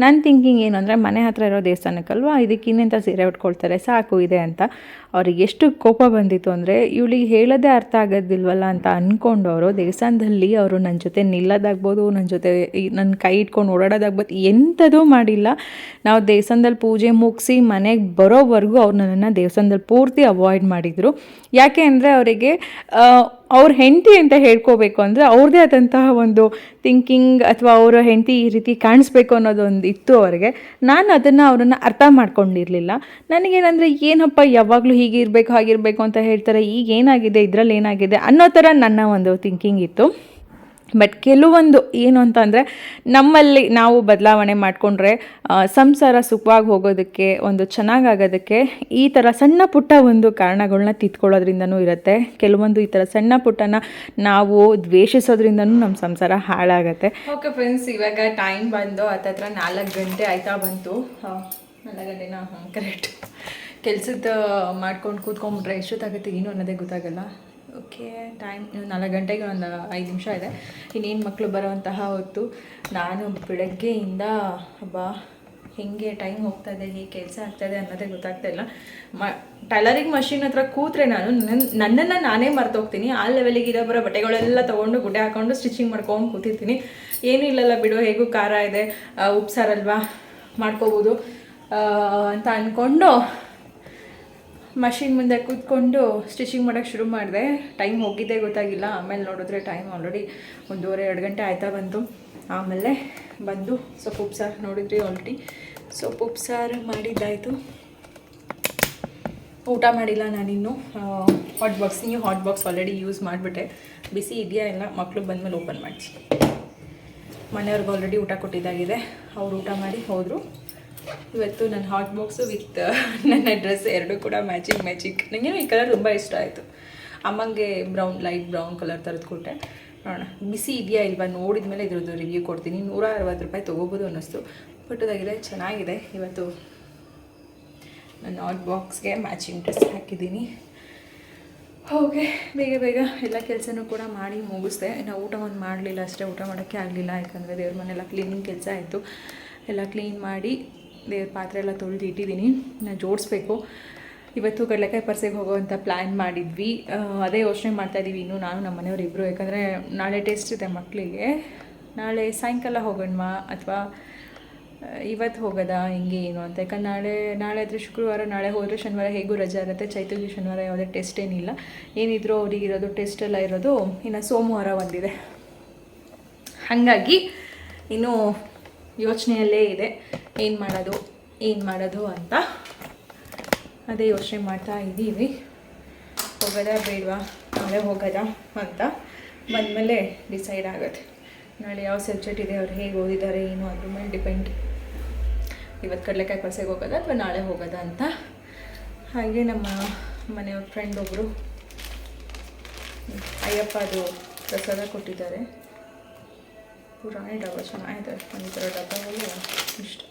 ನನ್ನ ಥಿಂಕಿಂಗ್ ಏನು ಅಂದರೆ, ಮನೆ ಹತ್ರ ಇರೋ ದೇವಸ್ಥಾನಕ್ಕಲ್ವ, ಇದಕ್ಕೆ ಇನ್ನೆಂಥ ಸೀರೆ ಉಟ್ಕೊಳ್ತಾರೆ, ಸಾಕು ಇದೆ ಅಂತ. ಅವ್ರಿಗೆ ಎಷ್ಟು ಕೋಪ ಬಂದಿತ್ತು ಅಂದರೆ, ಇವಳಿಗೆ ಹೇಳೋದೇ ಅರ್ಥ ಆಗೋದಿಲ್ವಲ್ಲ ಅಂತ ಅಂದ್ಕೊಂಡು ಅವರು ದೇವಸ್ಥಾನದಲ್ಲಿ ಅವರು ನನ್ನ ಜೊತೆ ನಿಲ್ಲೋದಾಗ್ಬೋದು, ನನ್ನ ಜೊತೆ ನನ್ನ ಕೈ ಇಟ್ಕೊಂಡು ಓಡಾಡೋದಾಗ್ಬೋದು, ಎಂಥದೂ ಮಾಡಿಲ್ಲ. ನಾವು ದೇವಸ್ಥಾನದಲ್ಲಿ ಪೂಜೆ ಮುಗಿಸಿ ಮನೆಗೆ ಬರೋವರೆಗೂ ಅವ್ರು ನನ್ನನ್ನು ದೇವಸ್ಥಾನದಲ್ಲಿ ಪೂರ್ತಿ ಅವಾಯ್ಡ್ ಮಾಡಿದರು. ಯಾಕೆ ಅಂದರೆ ಅವರಿಗೆ ಅವ್ರ ಹೆಂಡತಿ ಅಂತ ಹೇಳ್ಕೋಬೇಕು ಅಂದರೆ ಅವ್ರದ್ದೇ ಆದಂತಹ ಒಂದು ಥಿಂಕಿಂಗ್, ಅಥವಾ ಅವರ ಹೆಂಡತಿ ಈ ರೀತಿ ಕಾಣಿಸ್ಬೇಕು ಅನ್ನೋದೊಂದು ಇತ್ತು ಅವರಿಗೆ. ನಾನು ಅದನ್ನು ಅವರನ್ನು ಅರ್ಥ ಮಾಡ್ಕೊಂಡಿರಲಿಲ್ಲ. ನನಗೇನಂದರೆ, ಏನಪ್ಪ ಯಾವಾಗಲೂ ಹೀಗೆ ಇರಬೇಕು ಹಾಗಿರಬೇಕು ಅಂತ ಹೇಳ್ತಾರೆ, ಈಗ ಏನಾಗಿದೆ, ಇದರಲ್ಲಿ ಏನಾಗಿದೆ ಅನ್ನೋ ಥರ ನನ್ನ ಒಂದು ಥಿಂಕಿಂಗ್ ಇತ್ತು. ಬಟ್ ಕೆಲವೊಂದು ಏನು ಅಂತ ಅಂದರೆ, ನಮ್ಮಲ್ಲಿ ನಾವು ಬದಲಾವಣೆ ಮಾಡಿಕೊಂಡ್ರೆ ಸಂಸಾರ ಸುಖವಾಗಿ ಹೋಗೋದಕ್ಕೆ, ಒಂದು ಚೆನ್ನಾಗಾಗೋದಕ್ಕೆ ಈ ಥರ ಸಣ್ಣ ಪುಟ್ಟ ಒಂದು ಕಾರಣಗಳನ್ನ ತಿದ್ಕೊಳ್ಳೋದ್ರಿಂದನೂ ಇರುತ್ತೆ. ಕೆಲವೊಂದು ಈ ಥರ ಸಣ್ಣ ಪುಟ್ಟನ ನಾವು ದ್ವೇಷಿಸೋದ್ರಿಂದನೂ ನಮ್ಮ ಸಂಸಾರ ಹಾಳಾಗತ್ತೆ. ಓಕೆ ಫ್ರೆಂಡ್ಸ್, ಇವಾಗ ಟೈಮ್ ಬಂದು ಹತ್ತತ್ರ 4 ಗಂಟೆ ಆಯ್ತಾ ಬಂತು. 4 ಗಂಟೆನಾ? ಕರೆಕ್ಟ್. ಕೆಲಸದ ಮಾಡ್ಕೊಂಡು ಕೂತ್ಕೊಂಡ್ಬಿಟ್ರೆ ಎಷ್ಟೊತ್ತಾಗುತ್ತೆ ಏನು ಅನ್ನೋದೇ ಗೊತ್ತಾಗಲ್ಲ. ಓಕೆ, ಟೈಮ್ 4 ಗಂಟೆಗೆ ಒಂದು 5 ನಿಮಿಷ ಇದೆ. ಇನ್ನೇನು ಮಕ್ಕಳು ಬರೋವಂತಹ ಹೊತ್ತು. ನಾನು ಬೆಳಗ್ಗೆಯಿಂದ ಹೇಗೆ ಟೈಮ್ ಹೋಗ್ತಾಯಿದೆ, ಹೇಗೆ ಕೆಲಸ ಆಗ್ತಾಯಿದೆ ಅನ್ನೋದೇ ಗೊತ್ತಾಗ್ತಾಯಿಲ್ಲ. ಟೈಲರಿಂಗ್ ಮಷಿನ್ ಹತ್ರ ಕೂತ್ರೆ ನಾನು ನನ್ನನ್ನು ನಾನೇ ಮರ್ತೋಗ್ತೀನಿ. ಆ ಲೆವೆಲಿಗೆ ಇರೋ ಬರೋ ಬಟ್ಟೆಗಳೆಲ್ಲ ತೊಗೊಂಡು ಗುಡ್ಡೆ ಹಾಕ್ಕೊಂಡು ಸ್ಟಿಚಿಂಗ್ ಮಾಡ್ಕೊಂಡು ಕೂತಿರ್ತೀನಿ. ಏನೂ ಇಲ್ಲಲ್ಲ ಬಿಡು, ಹೇಗೂ ಖಾರ ಇದೆ, ಉಪ್ಸಾರಲ್ವಾ, ಮಾಡ್ಕೋಬೋದು ಅಂತ ಅಂದ್ಕೊಂಡು ಮಷಿನ್ ಮುಂದೆ ಕೂತ್ಕೊಂಡು ಸ್ಟಿಚಿಂಗ್ ಮಾಡೋಕ್ಕೆ ಶುರು ಮಾಡಿದೆ. ಟೈಮ್ ಹೋಗಿದ್ದೇ ಗೊತ್ತಾಗಿಲ್ಲ. ಆಮೇಲೆ ನೋಡಿದ್ರೆ ಟೈಮ್ ಆಲ್ರೆಡಿ 1:30-2 ಗಂಟೆ ಆಯ್ತಾ ಬಂತು. ಆಮೇಲೆ ಬಂದು ಸೊಪ್ಪು ಉಪ್ಸಾರು ನೋಡಿದ್ರಿ ಆಲ್ರೆಡಿ. ಸೊಪ್ಪು ಉಪ್ಸಾರು ಮಾಡಿದ್ದಾಯಿತು. ಊಟ ಮಾಡಿಲ್ಲ ನಾನಿನ್ನು. ಹಾಟ್ ಬಾಕ್ಸ್, ನೀವು ಹಾಟ್ ಬಾಕ್ಸ್ ಆಲ್ರೆಡಿ ಯೂಸ್ ಮಾಡಿಬಿಟ್ಟೆ. ಬಿಸಿ ಇದೆಯಾ ಇಲ್ಲ ಮಕ್ಕಳು ಬಂದಮೇಲೆ ಓಪನ್ ಮಾಡಿಸಿ. ಮನೆಯವ್ರಿಗೆ ಆಲ್ರೆಡಿ ಊಟ ಕೊಟ್ಟಿದ್ದಾಗಿದೆ. ಅವ್ರು ಊಟ ಮಾಡಿ ಹೋದರು. ಇವತ್ತು ನನ್ನ ಹಾಟ್ ಬಾಕ್ಸು ವಿತ್ ನನ್ನ ಡ್ರೆಸ್ ಎರಡೂ ಕೂಡ ಮ್ಯಾಚಿಂಗ್. ನನಗೇನು ಈ ಕಲರ್ ತುಂಬ ಇಷ್ಟ ಆಯಿತು. ಅಮ್ಮಂಗೆ ಲೈಟ್ ಬ್ರೌನ್ ಕಲರ್ ಥರದ್ದು ಕೊಟ್ಟೆ. ನೋಡೋಣ ಬಿಸಿ ಇದೆಯಾ ಇಲ್ವಾ ನೋಡಿದ ಮೇಲೆ ಇದ್ರದ್ದು ರಿವ್ಯೂ ಕೊಡ್ತೀನಿ. 160 ರೂಪಾಯಿ ತೊಗೋಬೋದು ಅನ್ನಿಸ್ತು. ಪುಟ್ಟದಾಗಿದೆ, ಚೆನ್ನಾಗಿದೆ. ಇವತ್ತು ನನ್ನ ಹಾಟ್ ಬಾಕ್ಸ್ಗೆ ಮ್ಯಾಚಿಂಗ್ ಡ್ರೆಸ್ ಹಾಕಿದ್ದೀನಿ. ಹೋಗಿ ಬೇಗ ಬೇಗ ಎಲ್ಲ ಕೆಲಸನೂ ಕೂಡ ಮಾಡಿ ಮುಗಿಸ್ದೆ. ಇನ್ನು ಊಟ ಒಂದು ಮಾಡಲಿಲ್ಲ ಅಷ್ಟೇ, ಊಟ ಮಾಡೋಕ್ಕೆ ಆಗಲಿಲ್ಲ. ಯಾಕಂದರೆ ದೇವ್ರ ಮನೆಯೆಲ್ಲ ಕ್ಲೀನಿಂಗ್ ಕೆಲಸ ಆಯಿತು. ಎಲ್ಲ ಕ್ಲೀನ್ ಮಾಡಿ ದೇವ್ರ ಪಾತ್ರೆ ಎಲ್ಲ ತೊಳೆದು ಇಟ್ಟಿದ್ದೀನಿ, ನಾನು ಜೋಡಿಸ್ಬೇಕು. ಇವತ್ತು ಕಡಲೆಕಾಯಿ ಪರ್ಸೆಗೆ ಹೋಗೋವಂಥ ಪ್ಲ್ಯಾನ್ ಮಾಡಿದ್ವಿ. ಅದೇ ಯೋಚನೆ ಮಾಡ್ತಾಯಿದ್ದೀವಿ ಇನ್ನೂ ನಾನು ನಮ್ಮ ಮನೆಯವರಿಬ್ಬರು. ಯಾಕಂದರೆ ನಾಳೆ ಟೆಸ್ಟ್ ಇದೆ ಮಕ್ಕಳಿಗೆ. ನಾಳೆ ಸಾಯಂಕಾಲ ಹೋಗೋಣವಾ ಅಥವಾ ಇವತ್ತು ಹೋಗೋದಾ ಹಿಂಗೆ ಏನು ಅಂತ. ಯಾಕಂದ್ರೆ ನಾಳೆ ಆದರೆ ಶುಕ್ರವಾರ, ನಾಳೆ ಹೋದರೆ ಶನಿವಾರ ಹೇಗೂ ರಜೆ ಇರುತ್ತೆ. ಚೈತನ್ಯ ಶನಿವಾರ ಯಾವುದೇ ಟೆಸ್ಟ್ ಏನಿಲ್ಲ. ಏನಿದ್ರು ಅವ್ರಿಗೆ ಇರೋದು ಟೆಸ್ಟ್ ಎಲ್ಲ ಇರೋದು ಇನ್ನು ಸೋಮವಾರ ಒಂದಿದೆ. ಹಾಗಾಗಿ ಇನ್ನೂ ಯೋಚನೆಯಲ್ಲೇ ಇದೆ ಏನು ಮಾಡೋದು ಅಂತ. ಅದೇ ಯೋಚನೆ ಮಾಡ್ತಾ ಇದ್ದೀವಿ, ಹೋಗೋದಾ ಬೇಡವಾ, ನಾಳೆ ಹೋಗೋದಾ ಅಂತ. ಬಂದಮೇಲೆ ಡಿಸೈಡ್ ಆಗುತ್ತೆ. ನಾಳೆ ಯಾವ ಸಬ್ಜೆಕ್ಟ್ ಇದೆ, ಅವ್ರು ಹೇಗೆ ಓದಿದ್ದಾರೆ ಏನು ಅದ್ರ ಮೇಲೆ ಡಿಪೆಂಡ್. ಇವತ್ತು ಕಡಲೆಕಾಯಿ ಪರ್ಸೆಗೆ ಹೋಗೋದಾ ಅಥವಾ ನಾಳೆ ಹೋಗೋದಾ ಅಂತ. ಹಾಗೆ ನಮ್ಮ ಮನೆಯವ್ರ ಫ್ರೆಂಡ್ ಒಬ್ಬರು ಅಯ್ಯಪ್ಪ ಅದು ಪ್ರಸಾದ ಕೊಟ್ಟಿದ್ದಾರೆ. ಪುರಾಣಿ ಡಬ್ಬ ಚೆನ್ನಾಗಿದೆ, ಒಂದು ಥರ ಡಬ್ಬಗಳು ಇಷ್ಟ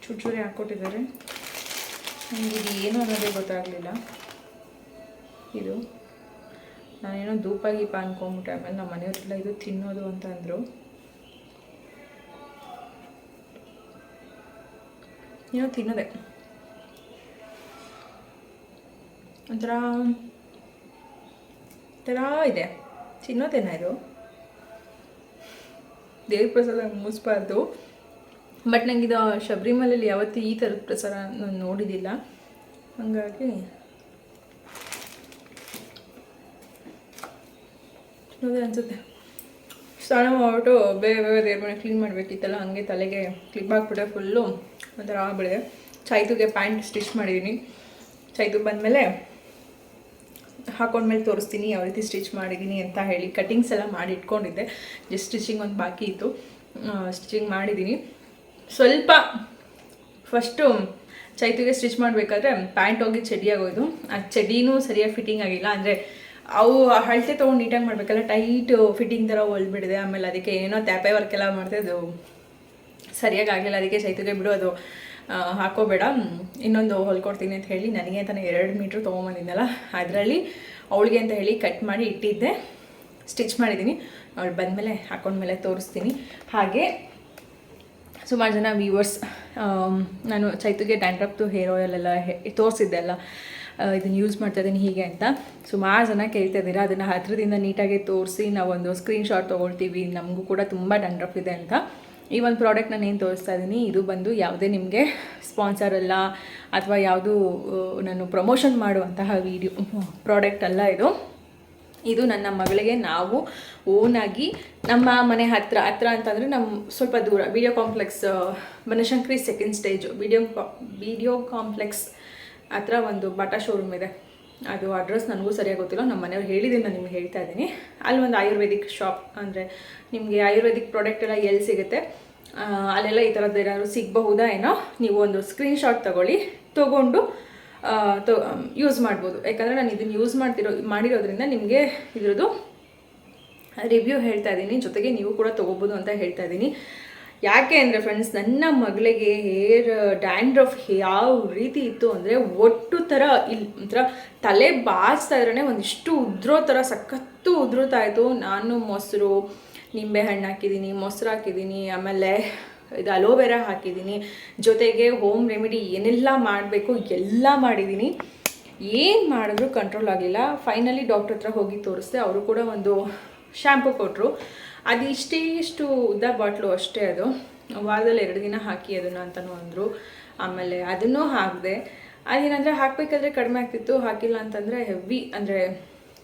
ಚೂರಿ ಹಾಕ್ಕೊಟ್ಟಿದ್ದಾರೆ. ನನಗೆ ಇದು ಏನು ಅನ್ನೋದೇ ಗೊತ್ತಾಗಲಿಲ್ಲ. ಇದು ನಾನೇನೋ ಧೂಪ ಗೀಪ ಅನ್ಕೊಂಬಿಟ್ಟೆ. ಆಮೇಲೆ ನಮ್ಮ ಮನೆಯವರೆಲ್ಲ ಇದು ತಿನ್ನೋದು ಅಂತ ಅಂದರು. ಏನೋ ತಿನ್ನೋದೆ ಒಂಥರ ಇದೆ, ತಿನ್ನೋದೇನ ಇದು. ದೇವ್ರ ಪ್ರಸಾದ ಮುಗಿಸ್ಬಾರ್ದು. ಬಟ್ ನನಗಿದು ಶಬರಿಮಲೆಯಲ್ಲಿ ಯಾವತ್ತೂ ಈ ಥರದ ಪ್ರಸಾದ ನಾನು ನೋಡಿದ್ದಿಲ್ಲ. ಹಾಗಾಗಿ ತಿನ್ನೋದೇ ಅನಿಸುತ್ತೆ. ಸ್ನಾನ ಮಾಡಿಬಿಟ್ಟು ಬೇಗ ಬೇಗ ದೇವ್ರ ಮನೆ ಕ್ಲೀನ್ ಮಾಡಬೇಕಿತ್ತಲ್ಲ, ಹಂಗೆ ತಲೆಗೆ ಕ್ಲಿಪ್ ಹಾಕ್ಬಿಟ್ಟೆ. ಫುಲ್ಲು ಒಂಥರ ಆಗ್ಬಿಡಿದೆ. ಚೈತುಗೆ ಪ್ಯಾಂಟ್ ಸ್ಟಿಚ್ ಮಾಡಿದ್ದೀನಿ. ಚೈತು ಬಂದಮೇಲೆ ಹಾಕೊಂಡ್ಮೇಲೆ ತೋರಿಸ್ತೀನಿ ಯಾವ ರೀತಿ ಸ್ಟಿಚ್ ಮಾಡಿದ್ದೀನಿ ಅಂತ ಹೇಳಿ. ಕಟ್ಟಿಂಗ್ಸ್ ಎಲ್ಲ ಮಾಡಿ ಇಟ್ಕೊಂಡಿದ್ದೆ, ಜಸ್ಟ್ ಸ್ಟಿಚಿಂಗ್ ಒಂದು ಬಾಕಿ ಇತ್ತು. ಸ್ಟಿಚಿಂಗ್ ಮಾಡಿದ್ದೀನಿ. ಸ್ವಲ್ಪ ಫಸ್ಟು ಚೈತುಗೆ ಸ್ಟಿಚ್ ಮಾಡಬೇಕಾದ್ರೆ ಪ್ಯಾಂಟ್ ಹೋಗಿ ಚಡಿಯಾಗೋಯ್ತು. ಆ ಚಡಿನೂ ಸರಿಯಾಗಿ ಫಿಟ್ಟಿಂಗ್ ಆಗಿಲ್ಲ. ಅಂದರೆ ಅವು ಅಳತೆ ತೊಗೊಂಡು ನೀಟಾಗಿ ಮಾಡಬೇಕಲ್ಲ, ಟೈಟ್ ಫಿಟ್ಟಿಂಗ್ ಥರ ಹೊಲ್ಬಿಡಿದೆ. ಆಮೇಲೆ ಅದಕ್ಕೆ ಏನೋ ತ್ಯಾಪೆ ವರ್ಕೆಲ್ಲ ಮಾಡ್ತಾ ಅದು ಸರಿಯಾಗಿ ಆಗಲಿಲ್ಲ. ಅದಕ್ಕೆ ಚೈತುಗೆ ಬಿಡು, ಅದು ಹಾಕೋಬೇಡ, ಇನ್ನೊಂದು ಹೊಲ್ಕೊಡ್ತೀನಿ ಅಂತ ಹೇಳಿ ನನಗೆ ಅಂತಾನೆ 2 ಮೀಟ್ರ್ ತೊಗೊಂಬಂದಿದ್ದಲ್ಲ, ಅದರಲ್ಲಿ ಅವಳಿಗೆ ಅಂತ ಹೇಳಿ ಕಟ್ ಮಾಡಿ ಇಟ್ಟಿದ್ದೆ. ಸ್ಟಿಚ್ ಮಾಡಿದ್ದೀನಿ. ಅವಳು ಬಂದಮೇಲೆ ಹಾಕೊಂಡ್ಮೇಲೆ ತೋರಿಸ್ತೀನಿ. ಹಾಗೆ ಸುಮಾರು ಜನ ವ್ಯೂವರ್ಸ್, ನಾನು ಚೈತುಗೆ ಡ್ಯಾಂಡ್ರಫ್ದು ಹೇರ್ ಆಯಿಲ್ ಎಲ್ಲ ತೋರಿಸಿದ್ದೆ ಅಲ್ಲ, ಇದನ್ನು ಯೂಸ್ ಮಾಡ್ತಾಯಿದ್ದೀನಿ ಹೀಗೆ ಅಂತ ಸುಮಾರು ಜನ ಕೇಳ್ತಾ ಇದ್ದೀರಾ. ಅದನ್ನು ಹತ್ರದಿಂದ ನೀಟಾಗಿ ತೋರಿಸಿ ನಾವೊಂದು ಸ್ಕ್ರೀನ್ಶಾಟ್ ತೊಗೊಳ್ತೀವಿ, ನಮಗೂ ಕೂಡ ತುಂಬ ಡ್ಯಾಂಡ್ರಫ್ ಇದೆ ಅಂತ. ಈ ಒಂದು ಪ್ರಾಡಕ್ಟ್ ನಾನು ಏನು ತೋರಿಸ್ತಾ ಇದ್ದೀನಿ, ಇದು ಬಂದು ಯಾವುದೇ ನಿಮಗೆ ಸ್ಪಾನ್ಸರ್ ಅಲ್ಲ ಅಥವಾ ಯಾವುದೂ ನಾನು ಪ್ರಮೋಷನ್ ಮಾಡುವಂತಹ ಪ್ರಾಡಕ್ಟ್ ಅಲ್ಲ. ಇದು ನನ್ನ ಮಗಳಿಗೆ ನಾವು ಓನಾಗಿ ನಮ್ಮ ಮನೆ ಹತ್ರ ಅಂತಂದರೆ ನಮ್ಮ ಸ್ವಲ್ಪ ದೂರ video complex, Banashankari 2nd stage video complex ಹತ್ರ ಒಂದು ಬಾಟಾ ಶೋರೂಮ್ ಇದೆ. ಅದು ಅಡ್ರೆಸ್ ನನಗೂ ಸರಿಯಾಗಿ ಗೊತ್ತಿಲ್ಲ, ನಮ್ಮ ಮನೆಯವ್ರು ಹೇಳಿದ್ದೀನಿ, ನಾನು ನಿಮ್ಗೆ ಹೇಳ್ತಾ ಇದ್ದೀನಿ. ಅಲ್ಲಿ ಒಂದು ಆಯುರ್ವೇದಿಕ್ ಶಾಪ್, ಅಂದರೆ ನಿಮಗೆ ಆಯುರ್ವೇದಿಕ್ ಪ್ರಾಡಕ್ಟ್ ಎಲ್ಲ ಎಲ್ಲಿ ಸಿಗುತ್ತೆ ಅಲ್ಲೆಲ್ಲ ಈ ಥರದ್ದು ಏನಾದರೂ ಸಿಗಬಹುದಾ ಏನೋ. ನೀವು ಒಂದು ಸ್ಕ್ರೀನ್ಶಾಟ್ ತೊಗೊಂಡು ಯೂಸ್ ಮಾಡ್ಬೋದು. ಯಾಕಂದರೆ ನಾನು ಇದನ್ನು ಯೂಸ್ ಮಾಡಿರೋದ್ರಿಂದ ನಿಮಗೆ ಇದ್ರದ್ದು ರಿವ್ಯೂ ಹೇಳ್ತಾ ಇದ್ದೀನಿ, ಜೊತೆಗೆ ನೀವು ಕೂಡ ತೊಗೋಬೋದು ಅಂತ ಹೇಳ್ತಾ ಇದ್ದೀನಿ. ಯಾಕೆ ಅಂದರೆ ಫ್ರೆಂಡ್ಸ್, ನನ್ನ ಮಗಳಿಗೆ ಹೇರ್ ಡ್ಯಾಂಡ್ರಫ್ ಯಾವ ರೀತಿ ಇತ್ತು ಅಂದರೆ ಒಟ್ಟು ಥರ ಇಲ್ಲಿ ಒಂಥರ ತಲೆ ಬಾಚ್ತಾ ಇದ್ರೇ ಒಂದಿಷ್ಟು ಉದ್ರೋ ಥರ ಸಖತ್ತು ಉದ್ರುತ್ತಾ ಇತ್ತು. ನಾನು ಮೊಸರು, ನಿಂಬೆಹಣ್ಣು ಹಾಕಿದ್ದೀನಿ, ಮೊಸರು ಹಾಕಿದ್ದೀನಿ, ಆಮೇಲೆ ಇದು ಅಲೋವೆರಾ ಹಾಕಿದ್ದೀನಿ, ಜೊತೆಗೆ ಹೋಮ್ ರೆಮಿಡಿ ಏನೆಲ್ಲ ಮಾಡಬೇಕು ಎಲ್ಲ ಮಾಡಿದ್ದೀನಿ. ಏನು ಮಾಡಿದ್ರೂ ಕಂಟ್ರೋಲ್ ಆಗಲಿಲ್ಲ. ಫೈನಲಿ ಡಾಕ್ಟ್ರ್ ಹತ್ರ ಹೋಗಿ ತೋರಿಸ್ದೆ. ಅವರು ಕೂಡ ಒಂದು ಶ್ಯಾಂಪು ಕೊಟ್ಟರು. ಅದು ಇಷ್ಟು ಉದ್ದ ಬಾಟ್ಲು ಅಷ್ಟೇ. ಅದು ವಾರದಲ್ಲಿ 2 ದಿನ ಹಾಕಿ ಅದನ್ನು ಅಂತಲೂ ಅಂದರು. ಆಮೇಲೆ ಅದನ್ನೂ ಹಾಕಿದೆ. ಅದೇನಂದರೆ ಹಾಕಬೇಕಾದ್ರೆ ಕಡಿಮೆ ಆಗ್ತಿತ್ತು, ಹಾಕಿಲ್ಲ ಅಂತಂದರೆ ಹೆವಿ, ಅಂದರೆ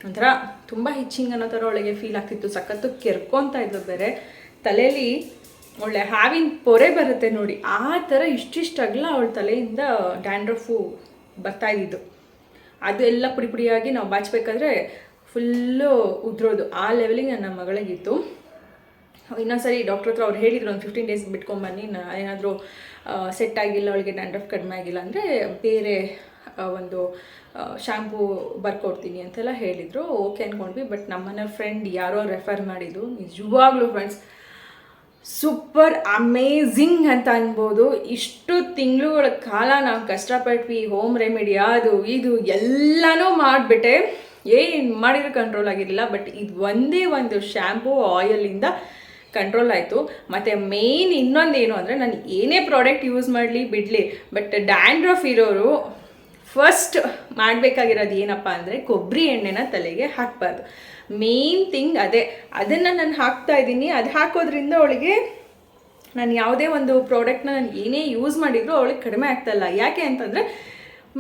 ಒಂಥರ ತುಂಬ ಹಿಚ್ಚಿಂಗ್ ಅನ್ನೋ ಥರ ಒಳಗೆ ಫೀಲ್ ಆಗ್ತಿತ್ತು. ಸಖತ್ತು ಕೆರ್ಕೊತಾ ಇದ್ದು. ಬೇರೆ ತಲೆಯಲ್ಲಿ ಒಳ್ಳೆ ಹಾವಿನ ಪೊರೆ ಬರುತ್ತೆ ನೋಡಿ, ಆ ಥರ ಇಷ್ಟಿಷ್ಟಾಗಲ್ಲ ಅವಳ ತಲೆಯಿಂದ ಡ್ಯಾಂಡ್ರಫು ಬರ್ತಾಯಿದ್ದು. ಅದು ಎಲ್ಲ ಪುಡಿಯಾಗಿ ನಾವು ಬಾಚಬೇಕಾದ್ರೆ ಫುಲ್ಲು ಉದ್ರೋದು. ಆ ಲೆವೆಲಿಗೆ ನನ್ನ ಮಗಳಿಗಿತ್ತು. ಇನ್ನೊಂದ್ಸರಿ ಡಾಕ್ಟ್ರ್ ಹತ್ರ ಅವ್ರು ಹೇಳಿದ್ರು, ಒಂದು 15 ಡೇಸ್ ಬಿಟ್ಕೊಂಬನ್ನಿ, ಏನಾದರೂ ಸೆಟ್ ಆಗಿಲ್ಲ, ಅವಳಿಗೆ ಡ್ಯಾಂಡ್ರಫ್ ಕಡಿಮೆ ಆಗಿಲ್ಲ ಅಂದರೆ ಬೇರೆ ಒಂದು ಶ್ಯಾಂಪೂ ಬರ್ಕೊಡ್ತೀನಿ ಅಂತೆಲ್ಲ ಹೇಳಿದರು. ಓಕೆ ಅಂದ್ಕೊಂಡ್ವಿ. ಬಟ್ ನಮ್ಮನೆ ಫ್ರೆಂಡ್ ಯಾರೋ ರೆಫರ್ ಮಾಡಿದ್ದು. ನಿಜವಾಗ್ಲೂ ಫ್ರೆಂಡ್ಸ್ ಸೂಪರ್ ಅಮೇಝಿಂಗ್ ಅಂತ ಅನ್ಬೋದು. ಇಷ್ಟು ತಿಂಗಳುಗಳ ಕಾಲ ನಾವು ಕಷ್ಟಪಟ್ವಿ, ಹೋಮ್ ರೆಮಿಡಿ ಅದು ಇದು ಎಲ್ಲನೂ ಮಾಡಿಬಿಟ್ಟೆ, ಏನು ಮಾಡಿದ್ರು ಕಂಟ್ರೋಲ್ ಆಗಿರಲಿಲ್ಲ. ಬಟ್ ಇದು ಒಂದೇ ಒಂದು ಶ್ಯಾಂಪು ಆಯಿಲಿಂದ ಕಂಟ್ರೋಲ್ ಆಯಿತು. ಮತ್ತು ಮೇಯ್ನ್ ಇನ್ನೊಂದೇನು ಅಂದರೆ ನಾನು ಏನೇ ಪ್ರಾಡಕ್ಟ್ ಯೂಸ್ ಮಾಡಲಿ ಬಿಡಲಿ, ಬಟ್ ಡ್ಯಾಂಡ್ರಫ್ ಇರೋರು ಫಸ್ಟ್ ಮಾಡಬೇಕಾಗಿರೋದು ಏನಪ್ಪ ಅಂದರೆ ಕೊಬ್ಬರಿ ಎಣ್ಣೆನ ತಲೆಗೆ ಹಾಕಬಾರ್ದು. ಮೇನ್ ಥಿಂಗ್ ಅದೇ, ಅದನ್ನು ನಾನು ಹಾಕ್ತಾ ಇದ್ದೀನಿ. ಅದು ಹಾಕೋದ್ರಿಂದ ಅವಳಿಗೆ ನಾನು ಯಾವುದೇ ಒಂದು ಪ್ರಾಡಕ್ಟ್ನ ನಾನು ಏನೇ ಯೂಸ್ ಮಾಡಿದ್ರು ಅವಳಿಗೆ ಕಡಿಮೆ ಆಗ್ತಾಯಿಲ್ಲ. ಯಾಕೆ ಅಂತಂದರೆ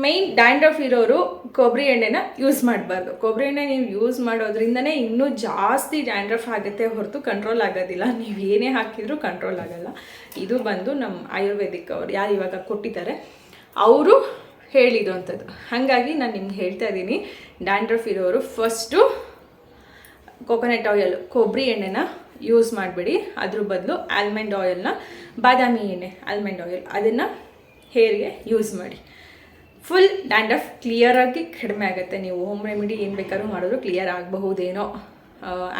ಮೈನ್ ಡ್ಯಾಂಡ್ರಫ್ ಇರೋರು ಕೊಬ್ಬರಿ ಎಣ್ಣೆನ ಯೂಸ್ ಮಾಡಬಾರ್ದು. ಕೊಬ್ಬರಿ ಎಣ್ಣೆ ನೀವು ಯೂಸ್ ಮಾಡೋದ್ರಿಂದನೇ ಇನ್ನೂ ಜಾಸ್ತಿ ಡ್ಯಾಂಡ್ರಫ್ ಆಗುತ್ತೆ ಹೊರತು ಕಂಟ್ರೋಲ್ ಆಗೋದಿಲ್ಲ. ನೀವು ಏನೇ ಹಾಕಿದರೂ ಕಂಟ್ರೋಲ್ ಆಗೋಲ್ಲ. ಇದು ಬಂದು ನಮ್ಮ ಆಯುರ್ವೇದಿಕ್ ಅವ್ರು ಯಾರು ಇವಾಗ ಕೊಟ್ಟಿದ್ದಾರೆ ಅವರು ಹೇಳಿದ್ದು ಅಂಥದ್ದು. ಹಾಗಾಗಿ ನಾನು ನಿಮ್ಗೆ ಹೇಳ್ತಾ ಇದ್ದೀನಿ, ಡ್ಯಾಂಡ್ರಫ್ ಇರೋರು ಫಸ್ಟು ಕೊಕೊನಟ್ ಆಯಿಲ್ ಕೊಬ್ಬರಿ ಎಣ್ಣೆನ ಯೂಸ್ ಮಾಡಿಬಿಡಿ. ಅದ್ರ ಬದಲು ಆಲ್ಮಂಡ್ ಆಯಿಲ್ನ, ಬಾದಾಮಿ ಎಣ್ಣೆ ಆಲ್ಮಂಡ್ ಆಯಿಲ್ ಅದನ್ನು ಹೇರ್ಗೆ ಯೂಸ್ ಮಾಡಿ. ಫುಲ್ ಡ್ಯಾಂಡ್ರಫ್ ಕ್ಲಿಯರಾಗಿ ಕಡಿಮೆ ಆಗುತ್ತೆ. ನೀವು ಹೋಮ್ ರೆಮಿಡಿ ಏನು ಬೇಕಾದ್ರೂ ಮಾಡಿದ್ರು ಕ್ಲಿಯರ್ ಆಗಬಹುದೇನೋ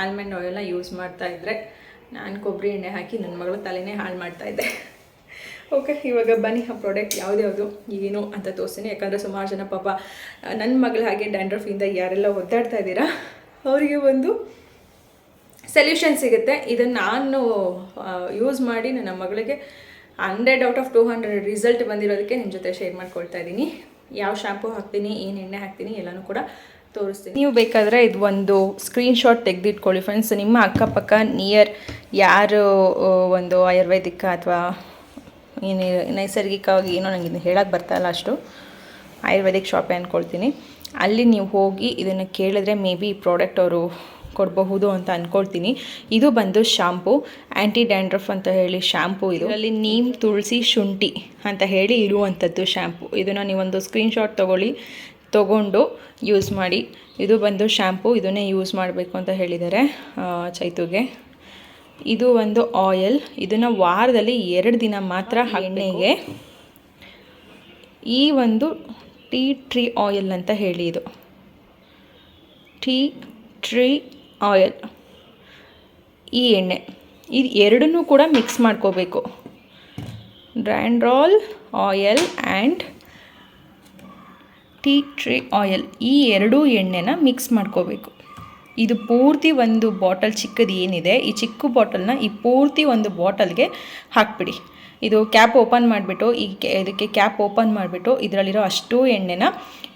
ಆಲ್ಮಂಡ್ ಆಯಿಲ್ನ ಯೂಸ್ ಮಾಡ್ತಾಯಿದ್ರೆ. ನಾನು ಕೊಬ್ಬರಿ ಎಣ್ಣೆ ಹಾಕಿ ನನ್ನ ಮಗಳ ತಲೆನೇ ಹಾಳು ಮಾಡ್ತಾಯಿದ್ದೆ. ಓಕೆ, ಇವಾಗ ಬನ್ನಿ ಆ ಪ್ರಾಡಕ್ಟ್ ಯಾವ್ದ್ಯಾವುದು ಏನು ಅಂತ ತೋರಿಸ್ತೀನಿ. ಯಾಕಂದರೆ ಸುಮಾರು ಜನ ಪಾಪ ನನ್ನ ಮಗಳ ಹಾಗೆ ಡ್ಯಾಂಡ್ರಫಿಂದ ಯಾರೆಲ್ಲ ಒದ್ದಾಡ್ತಾ ಇದ್ದೀರಾ ಅವರಿಗೆ ಒಂದು ಸೊಲ್ಯೂಷನ್ ಸಿಗುತ್ತೆ. ಇದನ್ನು ನಾನು ಯೂಸ್ ಮಾಡಿ ನನ್ನ ಮಗಳಿಗೆ 100 out of 200 ರಿಸಲ್ಟ್ ಬಂದಿರೋದಕ್ಕೆ ನಿಮ್ಮ ಜೊತೆ ಶೇರ್ ಮಾಡ್ಕೊಳ್ತಾ ಇದ್ದೀನಿ. ಯಾವ ಶ್ಯಾಂಪು ಹಾಕ್ತೀನಿ, ಏನು ಎಣ್ಣೆ ಹಾಕ್ತೀನಿ ಎಲ್ಲನೂ ಕೂಡ ತೋರಿಸ್ತೀನಿ. ನೀವು ಬೇಕಾದರೆ ಇದು ಒಂದು ಸ್ಕ್ರೀನ್ಶಾಟ್ ತೆಗೆದಿಟ್ಕೊಳ್ಳಿ ಫ್ರೆಂಡ್ಸ್. ನಿಮ್ಮ ಅಕ್ಕಪಕ್ಕ ನಿಯರ್ ಯಾರು ಒಂದು ಆಯುರ್ವೇದಿಕ ಅಥವಾ ಏನು ನೈಸರ್ಗಿಕವಾಗಿ ಏನೋ ನನಗೆ ಇದು ಹೇಳೋಕ್ಕೆ ಬರ್ತಾಯಿಲ್ಲ ಅಷ್ಟು, ಆಯುರ್ವೇದಿಕ್ ಶಾಪೇ ಅಂದ್ಕೊಳ್ತೀನಿ. ಅಲ್ಲಿ ನೀವು ಹೋಗಿ ಇದನ್ನು ಕೇಳಿದ್ರೆ ಮೇ ಬಿ ಈ ಪ್ರಾಡಕ್ಟ್ ಅವರು ಕೊಡಬಹುದು ಅಂತ ಅಂದ್ಕೊಳ್ತೀನಿ. ಇದು ಬಂದು ಶಾಂಪು, ಆ್ಯಂಟಿ ಡ್ಯಾಂಡ್ರಫ್ ಅಂತ ಹೇಳಿ ಶಾಂಪು. ಇದರಲ್ಲಿ ನೀಮ್, ತುಳಸಿ, ಶುಂಠಿ ಅಂತ ಹೇಳಿ ಇರುವಂಥದ್ದು ಶಾಂಪು. ಇದನ್ನು ನೀವೊಂದು ಸ್ಕ್ರೀನ್ಶಾಟ್ ತೊಗೊಂಡು ಯೂಸ್ ಮಾಡಿ. ಇದು ಬಂದು ಶಾಂಪು, ಇದನ್ನೇ ಯೂಸ್ ಮಾಡಬೇಕು ಅಂತ ಹೇಳಿದ್ದಾರೆ ಚೈತುಗೆ. ಇದು ಒಂದು ಆಯಿಲ್, ಇದನ್ನು ವಾರದಲ್ಲಿ 2 ದಿನ ಮಾತ್ರ ಎಣ್ಣೆಗೆ. ಈ ಒಂದು ಟೀ ಟ್ರೀ ಆಯಿಲ್ ಅಂತ ಹೇಳಿ, ಇದು ಟೀ ಟ್ರೀ ಆಯಿಲ್, ಈ ಎಣ್ಣೆ ಇದು ಎರಡನ್ನೂ ಕೂಡ ಮಿಕ್ಸ್ ಮಾಡ್ಕೋಬೇಕು. ಡ್ಯಾಂಡ್ರಾಲ್ oil and tea tree oil, ಈ ಎರಡೂ ಎಣ್ಣೆನ ಮಿಕ್ಸ್ ಮಾಡ್ಕೋಬೇಕು. ಇದು ಪೂರ್ತಿ ಒಂದು ಬಾಟಲ್ ಚಿಕ್ಕದು ಏನಿದೆ, ಈ ಚಿಕ್ಕ ಬಾಟಲ್ನ ಈ ಪೂರ್ತಿ ಒಂದು ಬಾಟಲ್ಗೆ ಹಾಕ್ಬಿಡಿ. ಇದು ಕ್ಯಾಪ್ ಓಪನ್ ಮಾಡಿಬಿಟ್ಟು ಇದಕ್ಕೆ ಕ್ಯಾಪ್ ಓಪನ್ ಮಾಡಿಬಿಟ್ಟು ಇದರಲ್ಲಿರೋ ಅಷ್ಟೂ ಎಣ್ಣೆನ,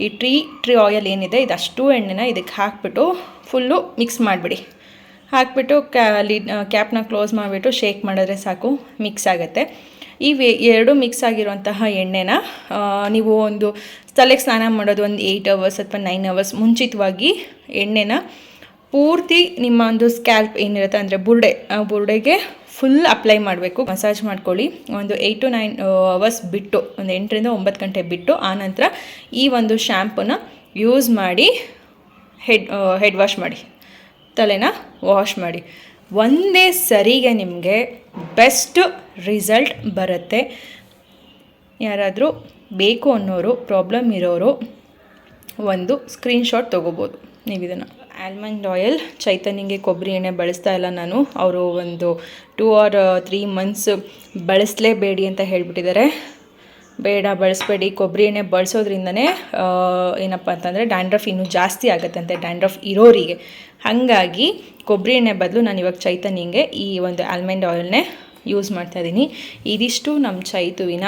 ಈ ಟ್ರೀ ಆಯಿಲ್ ಏನಿದೆ ಇದಷ್ಟು ಎಣ್ಣೆನ ಇದಕ್ಕೆ ಹಾಕ್ಬಿಟ್ಟು ಫುಲ್ಲು ಮಿಕ್ಸ್ ಮಾಡಿಬಿಡಿ. ಹಾಕ್ಬಿಟ್ಟು ಕ್ಯಾಪ್ನ ಕ್ಲೋಸ್ ಮಾಡಿಬಿಟ್ಟು ಶೇಕ್ ಮಾಡಿದ್ರೆ ಸಾಕು, ಮಿಕ್ಸ್ ಆಗುತ್ತೆ. ಈ ಎರಡು ಮಿಕ್ಸ್ ಆಗಿರುವಂತಹ ಎಣ್ಣೆನ ನೀವು ಒಂದು ತಲೆಗೆ ಸ್ನಾನ ಮಾಡೋದು ಒಂದು 8 hours ಅಥವಾ 9 hours ಮುಂಚಿತವಾಗಿ ಎಣ್ಣೆನ ಪೂರ್ತಿ ನಿಮ್ಮ ಒಂದು ಸ್ಕ್ಯಾಲ್ಪ್ ಏನಿರುತ್ತೆ ಅಂದರೆ ಬುರುಡೆಗೆ ಫುಲ್ ಅಪ್ಲೈ ಮಾಡಬೇಕು. ಮಸಾಜ್ ಮಾಡ್ಕೊಳ್ಳಿ. ಒಂದು 8 to 9 hours ಬಿಟ್ಟು, ಒಂದು 8 ರಿಂದ 9 ಗಂಟೆ ಬಿಟ್ಟು ಆನಂತರ ಈ ಒಂದು ಶ್ಯಾಂಪೂನ ಯೂಸ್ ಮಾಡಿ ಹೆಡ್ ವಾಶ್ ಮಾಡಿ, ತಲೆನ ವಾಶ್ ಮಾಡಿ. ಒಂದೇ ಸರಿಗೆ ನಿಮಗೆ ಬೆಸ್ಟ್ ರಿಸಲ್ಟ್ ಬರುತ್ತೆ. ಯಾರಾದರೂ ಬೇಕು ಅನ್ನೋರು, ಪ್ರಾಬ್ಲಮ್ ಇರೋರು ಒಂದು ಸ್ಕ್ರೀನ್ಶಾಟ್ ತೊಗೋಬೋದು ನೀವು ಇದನ್ನು. ಆಲ್ಮಂಡ್ ಆಯಿಲ್, ಚೈತನ್ಯಗೆ ಕೊಬ್ಬರಿ ಎಣ್ಣೆ ಬಳಸ್ತಾ ಇಲ್ಲ ನಾನು. ಅವರು ಒಂದು 2 or 3 months ಬಳಸಲೇಬೇಡಿ ಅಂತ ಹೇಳಿಬಿಟ್ಟಿದ್ದಾರೆ. ಬೇಡ, ಬಳಸಬೇಡಿ. ಕೊಬ್ಬರಿ ಎಣ್ಣೆ ಬಳಸೋದ್ರಿಂದನೇ ಏನಪ್ಪ ಅಂತಂದರೆ ಡ್ಯಾಂಡ್ರಫ್ ಇನ್ನೂ ಜಾಸ್ತಿ ಆಗುತ್ತಂತೆ ಡ್ಯಾಂಡ್ರಫ್ ಇರೋರಿಗೆ. ಹಾಗಾಗಿ ಕೊಬ್ಬರಿ ಎಣ್ಣೆ ಬದಲು ನಾನು ಇವಾಗ ಚೈತನ್ಯಗೆ ಈ ಒಂದು ಆಲ್ಮಂಡ್ ಆಯಿಲ್ನೇ ಯೂಸ್ ಮಾಡ್ತಾಯಿದ್ದೀನಿ. ಇದಿಷ್ಟು ನಮ್ಮ ಚೈತುವಿನ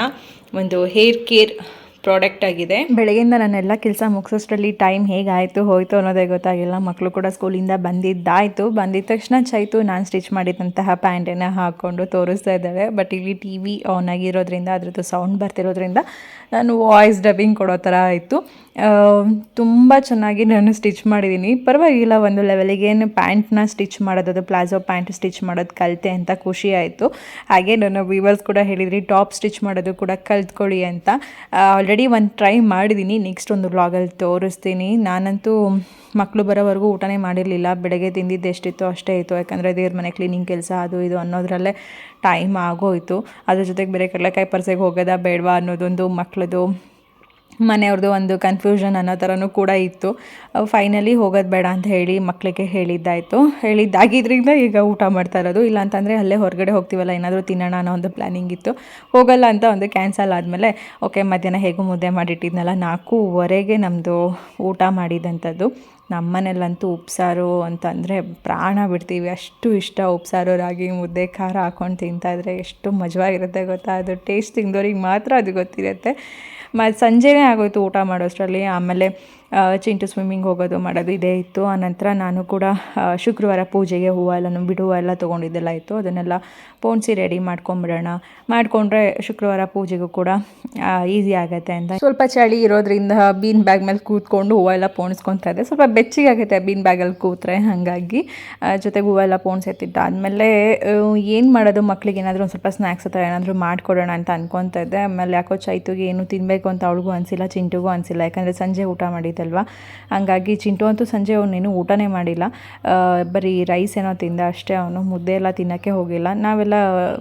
ಒಂದು ಹೇರ್ ಕೇರ್ ಪ್ರಾಡಕ್ಟ್ ಆಗಿದೆ. ಬೆಳಗ್ಗೆಯಿಂದ ನಾನೆಲ್ಲ ಕೆಲಸ ಮುಗಿಸೋಷ್ಟರಲ್ಲಿ ಟೈಮ್ ಹೇಗಾಯಿತು ಹೋಯಿತು ಅನ್ನೋದೇ ಗೊತ್ತಾಗಿಲ್ಲ. ಮಕ್ಕಳು ಕೂಡ ಸ್ಕೂಲಿಂದ ಬಂದಿದ್ದ ತಕ್ಷಣ ಚೈತು ನಾನು ಸ್ಟಿಚ್ ಮಾಡಿದಂತಹ ಪ್ಯಾಂಟನ್ನು ಹಾಕ್ಕೊಂಡು ತೋರಿಸ್ತಾ ಇದ್ದಾಳೆ. ಬಟ್ ಇಲ್ಲಿ TV ಆನ್ ಆಗಿರೋದ್ರಿಂದ ಅದ್ರದ್ದು ಸೌಂಡ್ ಬರ್ತಿರೋದ್ರಿಂದ ನಾನು ವಾಯ್ಸ್ ಡಬ್ಬಿಂಗ್ ಕೊಡೋ ಥರ ಆಯಿತು. ತುಂಬ ಚೆನ್ನಾಗಿ ನಾನು ಸ್ಟಿಚ್ ಮಾಡಿದ್ದೀನಿ, ಪರವಾಗಿಲ್ಲ. ಒಂದು ಲೆವೆಲಿಗೆ ಪ್ಯಾಂಟ್ನ ಸ್ಟಿಚ್ ಮಾಡೋದು, ಅದು ಪ್ಲಾಜೋ ಪ್ಯಾಂಟ್ ಸ್ಟಿಚ್ ಮಾಡೋದು ಕಲಿತೆ ಅಂತ ಖುಷಿ ಆಯಿತು. ಹಾಗೆ ನನ್ನ ವ್ಯೂವರ್ಸ್ ಕೂಡ ಹೇಳಿದ್ರಿ ಟಾಪ್ ಸ್ಟಿಚ್ ಮಾಡೋದು ಕೂಡ ಕಲ್ತ್ಕೊಳ್ಳಿ ಅಂತ. ಆಲ್ರೆಡಿ ಒಂದು ಟ್ರೈ ಮಾಡಿದ್ದೀನಿ, ನೆಕ್ಸ್ಟ್ ಒಂದು ವ್ಲಾಗಲ್ಲಿ ತೋರಿಸ್ತೀನಿ. ನಾನಂತೂ ಮಕ್ಕಳು ಬರೋವರೆಗೂ ಊಟನೇ ಮಾಡಿರಲಿಲ್ಲ. ಬೆಳಗ್ಗೆ ತಿಂದಿದ್ದು ಎಷ್ಟಿತ್ತು ಅಷ್ಟೇ ಇತ್ತು. ಯಾಕಂದರೆ ದೇವ್ರ ಮನೆ ಕ್ಲೀನಿಂಗ್ ಕೆಲಸ ಅದು ಇದು ಅನ್ನೋದ್ರಲ್ಲೇ ಟೈಮ್ ಆಗೋಯಿತು. ಅದ್ರ ಜೊತೆಗೆ ಬೇರೆ ಕಡಲೆಕಾಯಿ ಪರ್ಸೆಗೆ ಹೋಗೋದಾ ಬೇಡವಾ ಅನ್ನೋದೊಂದು ಮಕ್ಕಳದು ಮನೆಯವ್ರದ್ದು ಒಂದು ಕನ್ಫ್ಯೂಷನ್ ಅನ್ನೋ ಥರನೂ ಕೂಡ ಇತ್ತು. ಫೈನಲಿ ಹೋಗೋದು ಬೇಡ ಅಂತ ಹೇಳಿ ಮಕ್ಕಳಿಗೆ ಹೇಳಿದ್ದಾಗಿದ್ದರಿಂದ ಈಗ ಊಟ ಮಾಡ್ತಾ ಇರೋದು. ಇಲ್ಲ ಅಂತಂದರೆ ಅಲ್ಲೇ ಹೊರಗಡೆ ಹೋಗ್ತೀವಲ್ಲ ಏನಾದರೂ ತಿನ್ನೋಣ ಅನ್ನೋ ಒಂದು ಪ್ಲ್ಯಾನಿಂಗ್ ಇತ್ತು. ಹೋಗಲ್ಲ ಅಂತ ಒಂದು ಕ್ಯಾನ್ಸಲ್ ಆದಮೇಲೆ ಓಕೆ ಮಧ್ಯಾಹ್ನ ಹೇಗೂ ಮುದ್ದೆ ಮಾಡಿಟ್ಟಿದ್ನಲ್ಲ 4:15ಗೆ ನಮ್ಮದು ಊಟ ಮಾಡಿದಂಥದ್ದು. ನಮ್ಮ ಮನೇಲಂತೂ ಉಪ್ಸಾರು ಅಂತಂದರೆ ಪ್ರಾಣ ಬಿಡ್ತೀವಿ, ಅಷ್ಟು ಇಷ್ಟ ಉಪ್ಸಾರು, ರಾಗಿ ಮುದ್ದೆ, ಖಾರ ಹಾಕ್ಕೊಂಡು ತಿಂತಾಯಿದ್ರೆ ಎಷ್ಟು ಮಜವಾಗಿರುತ್ತೆ ಗೊತ್ತಾ. ಅದು ಟೇಸ್ಟ್ ತಿಂದೋರಿಗೆ ಮಾತ್ರ ಅದು ಗೊತ್ತಿರುತ್ತೆ. ಮತ್ತು ಸಂಜೆನೇ ಆಗೋಯ್ತು ಊಟ ಮಾಡೋಷ್ಟರಲ್ಲಿ. ಆಮೇಲೆ ಚಿಂಟು ಸ್ವಿಮ್ಮಿಂಗ್ ಹೋಗೋದು ಮಾಡೋದು ಇದೇ ಇತ್ತು. ಆನಂತರ ನಾನು ಕೂಡ ಶುಕ್ರವಾರ ಪೂಜೆಗೆ ಹೂವೆಲ್ಲ ಬಿಡು ಎಲ್ಲ ತೊಗೊಂಡಿದ್ದೆಲ್ಲ ಇತ್ತು, ಅದನ್ನೆಲ್ಲ ಪೋಣಿಸಿ ರೆಡಿ ಮಾಡ್ಕೊಂಬಿಡೋಣ. ಮಾಡಿಕೊಂಡ್ರೆ ಶುಕ್ರವಾರ ಪೂಜೆಗೂ ಕೂಡ ಈಸಿ ಆಗುತ್ತೆ ಅಂತ ಸ್ವಲ್ಪ ಚಳಿ ಇರೋದ್ರಿಂದ ಬೀನ್ ಬ್ಯಾಗ್ ಮೇಲೆ ಕೂತ್ಕೊಂಡು ಹೂವೆಲ್ಲ ಪೋಣಿಸ್ಕೊತಾ ಇದ್ದೆ. ಸ್ವಲ್ಪ ಬೆಚ್ಚಗಾಗುತ್ತೆ ಬೀನ್ ಬ್ಯಾಗಲ್ಲಿ ಕೂತ್ರೆ, ಹಾಗಾಗಿ ಜೊತೆಗೆ ಹೂವೆಲ್ಲ ಪೋಣಿಸಿಟ್ಟಿದ್ದ ಆದಮೇಲೆ ಏನು ಮಾಡೋದು, ಮಕ್ಳಿಗೆ ಏನಾದರೂ ಒಂದು ಸ್ವಲ್ಪ ಸ್ನ್ಯಾಕ್ಸ್ ಹತ್ರ ಏನಾದರೂ ಮಾಡಿಕೊಡೋಣ ಅಂತ ಅನ್ಕೊತಾ ಇದ್ದೆ. ಆಮೇಲೆ ಯಾಕೋ ಚೈತುಗೆ ಏನು ತಿನ್ನಬೇಕು ಅಂತ ಅವಳಿಗೂ ಅನಿಸಿಲ್ಲ, ಚಿಂಟುಗೂ ಅನಿಸಿಲ್ಲ. ಯಾಕಂದರೆ ಸಂಜೆ ಊಟ ಮಾಡಿದ್ದಲ್ವ, ಹಂಗಾಗಿ ಚಿಂಟು ಅಂತೂ ಸಂಜೆ ಅವನೇನು ಊಟನೇ ಮಾಡಿಲ್ಲ, ಬರೀ ರೈಸ್ ಏನೋ ತಿಂದ ಅಷ್ಟೇ. ಅವನು ಮುದ್ದೆ ಎಲ್ಲ ತಿನ್ನೋಕ್ಕೆ ಹೋಗಿಲ್ಲ. ನಾವೆಲ್ಲ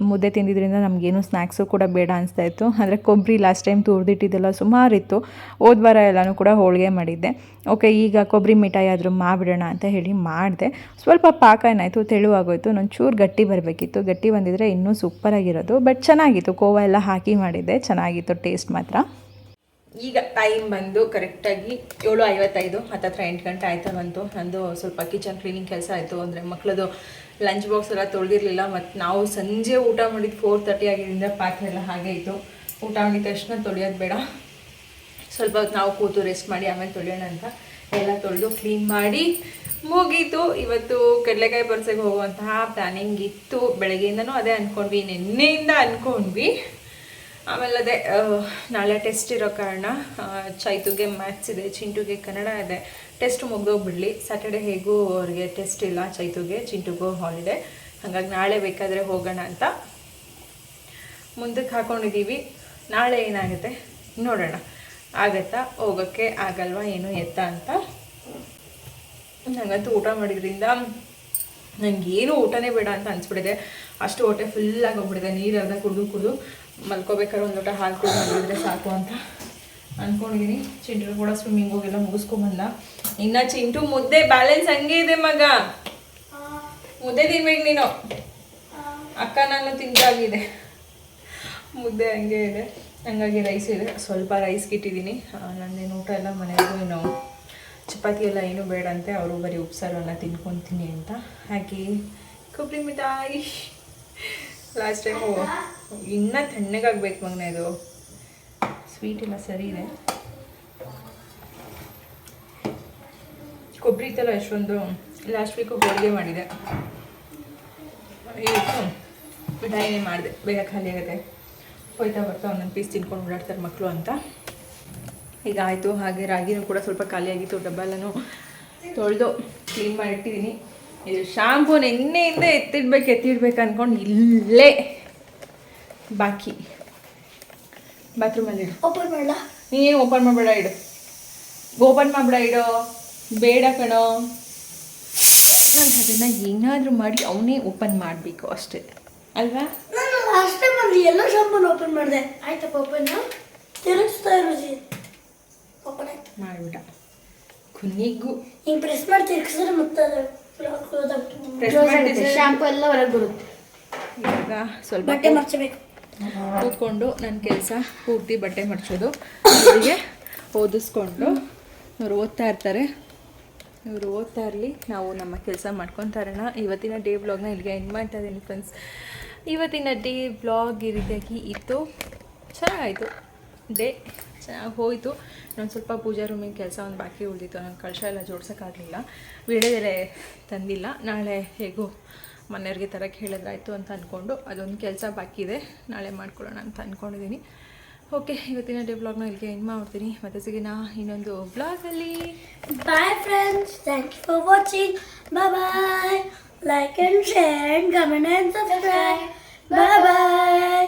ಮುದ್ದೆ ತಿಂದಿದ್ದರಿಂದ ನಮಗೇನು ಸ್ನ್ಯಾಕ್ಸು ಕೂಡ ಬೇಡ ಅನಿಸ್ತಾ ಇತ್ತು. ಅಂದರೆ ಕೊಬ್ಬರಿ ಲಾಸ್ಟ್ ಟೈಮ್ ತುರಿದಿಟ್ಟಿದ್ದೆಲ್ಲ ಸುಮಾರಿತ್ತು. ಹೋದ ವಾರ ಎಲ್ಲನೂ ಕೂಡ ಹೋಳಿಗೆ ಮಾಡಿದ್ದೆ. ಓಕೆ ಈಗ ಕೊಬ್ಬರಿ ಮಿಠಾಯಿ ಆದರೂ ಮಾಡಿಬಿಡೋಣ ಅಂತ ಹೇಳಿ ಮಾಡಿದೆ. ಸ್ವಲ್ಪ ಪಾಕ ಏನಾಯಿತು, ತೆಳುವಾಗೋಯ್ತು. ಒಂಚೂರು ಗಟ್ಟಿ ಬರಬೇಕಿತ್ತು. ಗಟ್ಟಿ ಬಂದಿದ್ರೆ ಇನ್ನೂ ಸೂಪರಾಗಿರೋದು. ಬಟ್ ಚೆನ್ನಾಗಿತ್ತು, ಕೋವಾ ಎಲ್ಲ ಹಾಕಿ ಮಾಡಿದ್ದೆ, ಚೆನ್ನಾಗಿತ್ತು ಟೇಸ್ಟ್ ಮಾತ್ರ. ಈಗ ಟೈಮ್ ಬಂದು ಕರೆಕ್ಟಾಗಿ 7:55, ಹತ್ತತ್ರ 8 ಗಂಟೆ ಆಯ್ತಾ ಬಂತು. ನಂದು ಸ್ವಲ್ಪ ಕಿಚನ್ ಕ್ಲೀನಿಂಗ್ ಕೆಲಸ ಆಯಿತು. ಅಂದರೆ ಮಕ್ಕಳದು ಲಂಚ್ ಬಾಕ್ಸ್ ಎಲ್ಲ ತೊಳೆದಿರಲಿಲ್ಲ. ಮತ್ತು ನಾವು ಸಂಜೆ ಊಟ ಮಾಡಿದ್ದು 4:30 ಆಗಿದ್ದರಿಂದ ಪಾತ್ರೆ ಎಲ್ಲ ಹಾಗೆ ಇತ್ತು. ಊಟ ಮಾಡಿದ ತಕ್ಷಣ ತೊಳೆಯೋದು ಬೇಡ, ಸ್ವಲ್ಪ ಹೊತ್ತು ನಾವು ಕೂತು ರೆಸ್ಟ್ ಮಾಡಿ ಆಮೇಲೆ ತೊಳೆಯೋಣ ಅಂತ ಎಲ್ಲ ತೊಳೆದು ಕ್ಲೀನ್ ಮಾಡಿ ಮುಗೀತು. ಇವತ್ತು ಕಡಲೆಕಾಯಿ ಪರ್ಸೆಗೆ ಹೋಗುವಂತಹ ಪ್ಲ್ಯಾನಿಂಗ್ ಇತ್ತು. ಬೆಳಗ್ಗೆಯಿಂದನೂ ಅದೇ ಅಂದ್ಕೊಂಡ್ವಿ, ನಿನ್ನೆಯಿಂದ ಅಂದ್ಕೊಂಡ್ವಿ. ಆಮೇಲೆ ಅದೇ ನಾಳೆ ಟೆಸ್ಟ್ ಇರೋ ಕಾರಣ ಚೈತುಗೆ ಮ್ಯಾಥ್ಸ್ ಇದೆ, ಚಿಂಟುಗೆ ಕನ್ನಡ ಇದೆ. ಟೆಸ್ಟ್ ಮುಗ್ದೋಗ್ಬಿಡಲಿ. ಸ್ಯಾಟರ್ಡೆ ಹೇಗೂ ಅವ್ರಿಗೆ ಟೆಸ್ಟ್ ಇಲ್ಲ, ಚೈತುಗೆ, ಚಿಂಟುಗೂ ಹಾಲಿಡೇ. ಹಾಗಾಗಿ ನಾಳೆ ಬೇಕಾದರೆ ಹೋಗೋಣ ಅಂತ ಮುಂದಕ್ಕೆ ಹಾಕ್ಕೊಂಡಿದ್ದೀವಿ. ನಾಳೆ ಏನಾಗುತ್ತೆ ನೋಡೋಣ, ಆಗತ್ತಾ ಹೋಗೋಕ್ಕೆ ಆಗಲ್ವಾ ಏನು ಎತ್ತ ಅಂತ. ನನಗಂತೂ ಊಟ ಮಾಡಿದ್ರಿಂದ ನನಗೇನು ಊಟನೇ ಬೇಡ ಅಂತ ಅನಿಸ್ಬಿಟ್ಟಿದೆ. ಅಷ್ಟು ಹೊಟ್ಟೆ ಫುಲ್ಲಾಗಿ ಹೋಗ್ಬಿಟ್ಟಿದೆ. ನೀರು ಅರ್ಧ ಕುಡಿದು ಮಲ್ಕೋಬೇಕಾದ್ರೆ ಒಂದು ಲೋಟ ಹಾಲು ಕುಡಿದು ಮಲಗಿದ್ರೆ ಸಾಕು ಅಂತ ಅಂದ್ಕೊಂಡಿದ್ದೀನಿ. ಚಿಂಟು ಕೂಡ ಸ್ವಿಮ್ಮಿಂಗ್ ಹೋಗೆಲ್ಲ ಮುಗಿಸ್ಕೊಂಬಂದ. ಇನ್ನು ಚಿಂಟು ಮುದ್ದೆ ಬ್ಯಾಲೆನ್ಸ್ ಹಂಗೆ ಇದೆ ಮಗ, ಮುದ್ದೆ ತಿನ್ಬೇಕು ನೀನು. ಅಕ್ಕ ನಾನು ತಿಂದಾಗಿದೆ, ಮುದ್ದೆ ಹಂಗೆ ಇದೆ. ಹಂಗಾಗಿ ರೈಸ್ ಇದೆ, ಸ್ವಲ್ಪ ರೈಸ್ಗೆ ಇಟ್ಟಿದ್ದೀನಿ. ನಂದೇನು ಊಟ ಎಲ್ಲ ಮನೆಯಲ್ಲೂ ಏನು ಚಪಾತಿ ಎಲ್ಲ ಏನೂ ಬೇಡ ಅಂತೆ, ಅವರು ಬರೀ ಉಪ್ಸಾರನ್ನ ತಿನ್ಕೊತೀನಿ ಅಂತ. ಹಾಗೆ ಕೊಬ್ಬರಿ ಮಿಠಾಯಿ ಲಾಸ್ಟ್ ಟೈಮು ಇನ್ನೂ ತಣ್ಣಗಾಗಬೇಕು ಮಗನ, ಇದು ಸ್ವೀಟ್ ಎಲ್ಲ ಸರಿ ಇದೆ. ಕೊಬ್ಬರಿ ಇತ್ತಲ್ಲ ಎಷ್ಟೊಂದು, ಲಾಸ್ಟ್ ವೀಕು ಹೋಳಿಗೆ ಮಾಡಿದೆ, ಇವತ್ತು ಮಿಠಾಯಿನೇ ಮಾಡಿದೆ. ಬೇಗ ಖಾಲಿ ಆಗುತ್ತೆ, ಹೋಯ್ತಾ ಬರ್ತಾ ಒಂದೊಂದು ಪೀಸ್ ತಿನ್ಕೊಂಡು ಓಡಾಡ್ತಾರೆ ಮಕ್ಕಳು ಅಂತ. ಈಗ ಆಯಿತು. ಹಾಗೆ ರಾಗಿನೂ ಕೂಡ ಸ್ವಲ್ಪ ಖಾಲಿಯಾಗಿತ್ತು, ಡಬ್ಬ ಎಲ್ಲನೂ ತೊಳೆದು ಕ್ಲೀನ್ ಮಾಡಿಟ್ಟಿದ್ದೀನಿ. ಇದು ಶಾಂಪೂ ನಿನ್ನೆಯಿಂದ ಎತ್ತಿಡ್ಬೇಕು ಅಂದ್ಕೊಂಡು ಇಲ್ಲೇ ಬಾಕಿ ಬಾತ್ರೂಮಲ್ಲಿ ಇಡು. ಓಪನ್ ಮಾಡಲ? ನೀನೇನು ಓಪನ್ ಮಾಡಬೇಡ, ಇಡು. ಓಪನ್ ಮಾಡಬೇಡ, ಇಡು. ಬೇಡ ಕಣೋ. ನಾನು ಅದನ್ನು ಏನಾದರೂ ಮಾಡಿ ಅವನೇ ಓಪನ್ ಮಾಡಬೇಕು ಅಷ್ಟೇ ಅಲ್ವಾ? ನಾನು ಲಾಸ್ಟ್ ಟೈಮ್ ಅಲ್ಲಿ ಎಲ್ಲ ಶಾಂಪೂನ ಓಪನ್ ಮಾಡಿದೆ. ಆಯ್ತಪ್ಪ ಓಪನ್ ತಿರುಗಿಸ್ತಾ ಇರೋದು. ಓಪನ್ ಆಯ್ತು, ಮಾಡಿಬಿಟ್ಟ ಕೊನೆಗೂ. ಹಿಂಗೆ ಪ್ರೆಸ್ ಮಾಡಿ ತಿರುಗಿಸಿದ್ರೆ ಮತ್ತೆ ಶಾಂಪು ಎಲ್ಲ ಹೊರಗೆ ಬರುತ್ತೆ. ಇವಾಗ ಸ್ವಲ್ಪ ಬಟ್ಟೆ ಮರ್ಚಬೇಕು. ಕೂತ್ಕೊಂಡು ನನ್ನ ಕೆಲಸ ಪೂರ್ತಿ ಬಟ್ಟೆ ಮಡ್ಚೋದು. ಅವರಿಗೆ ಓದಿಸ್ಕೊಂಡು ಅವ್ರು ಓದ್ತಾ ಇರ್ತಾರೆ. ಇವರು ಓದ್ತಾ ಇರಲಿ, ನಾವು ನಮ್ಮ ಕೆಲಸ ಮಾಡ್ಕೊತಾ ಇರೋಣ. ಇವತ್ತಿನ ಡೇ ವ್ಲಾಗ್ನ ಇಲ್ಲಿಗೆ ಎಂಡ್ ಮಾಡ್ತಾ ಇದ್ದೀನಿ ಫ್ರೆಂಡ್ಸ್. ಇವತ್ತಿನ ಡೇ ವ್ಲಾಗ್ ಈ ರೀತಿಯಾಗಿ ಇತ್ತು. ಚೆನ್ನಾಗಾಯಿತು, ಡೇ ಚೆನ್ನಾಗಿ ಹೋಯಿತು. ನಾನು ಸ್ವಲ್ಪ ಪೂಜಾ ರೂಮಿನ ಕೆಲಸ ಒಂದು ಬಾಕಿ ಉಳಿದಿತ್ತು. ನಾನು ಕಳಶ ಎಲ್ಲ ಜೋಡ್ಸೋಕ್ಕಾಗಲಿಲ್ಲ, ವೀಳ್ಯದೆಲೆ ತಂದಿಲ್ಲ. ನಾಳೆ ಹೇಗೂ ಮನೆಯವ್ರಿಗೆ ತರಕ್ಕೆ ಹೇಳಿದ್ರಾಯ್ತು ಅಂತ ಅಂದ್ಕೊಂಡು ಅದೊಂದು ಕೆಲಸ ಬಾಕಿ ಇದೆ, ನಾಳೆ ಮಾಡ್ಕೊಳ್ಳೋಣ ಅಂತ ಅಂದ್ಕೊಂಡಿದ್ದೀನಿ. ಓಕೆ, ಇವತ್ತಿನ ಡೇ ವ್ಲಾಗ್ನ ಇಲ್ಲಿಗೆ ಎಂಡ್ ಮಾಡ್ತೀನಿ. ಮತ್ತೆ ಸಿಗೋಣ ಇನ್ನೊಂದು ವ್ಲಾಗಲ್ಲಿ. Bye friends, thank you for watching. Bye. Like and share and comment and subscribe. Bye.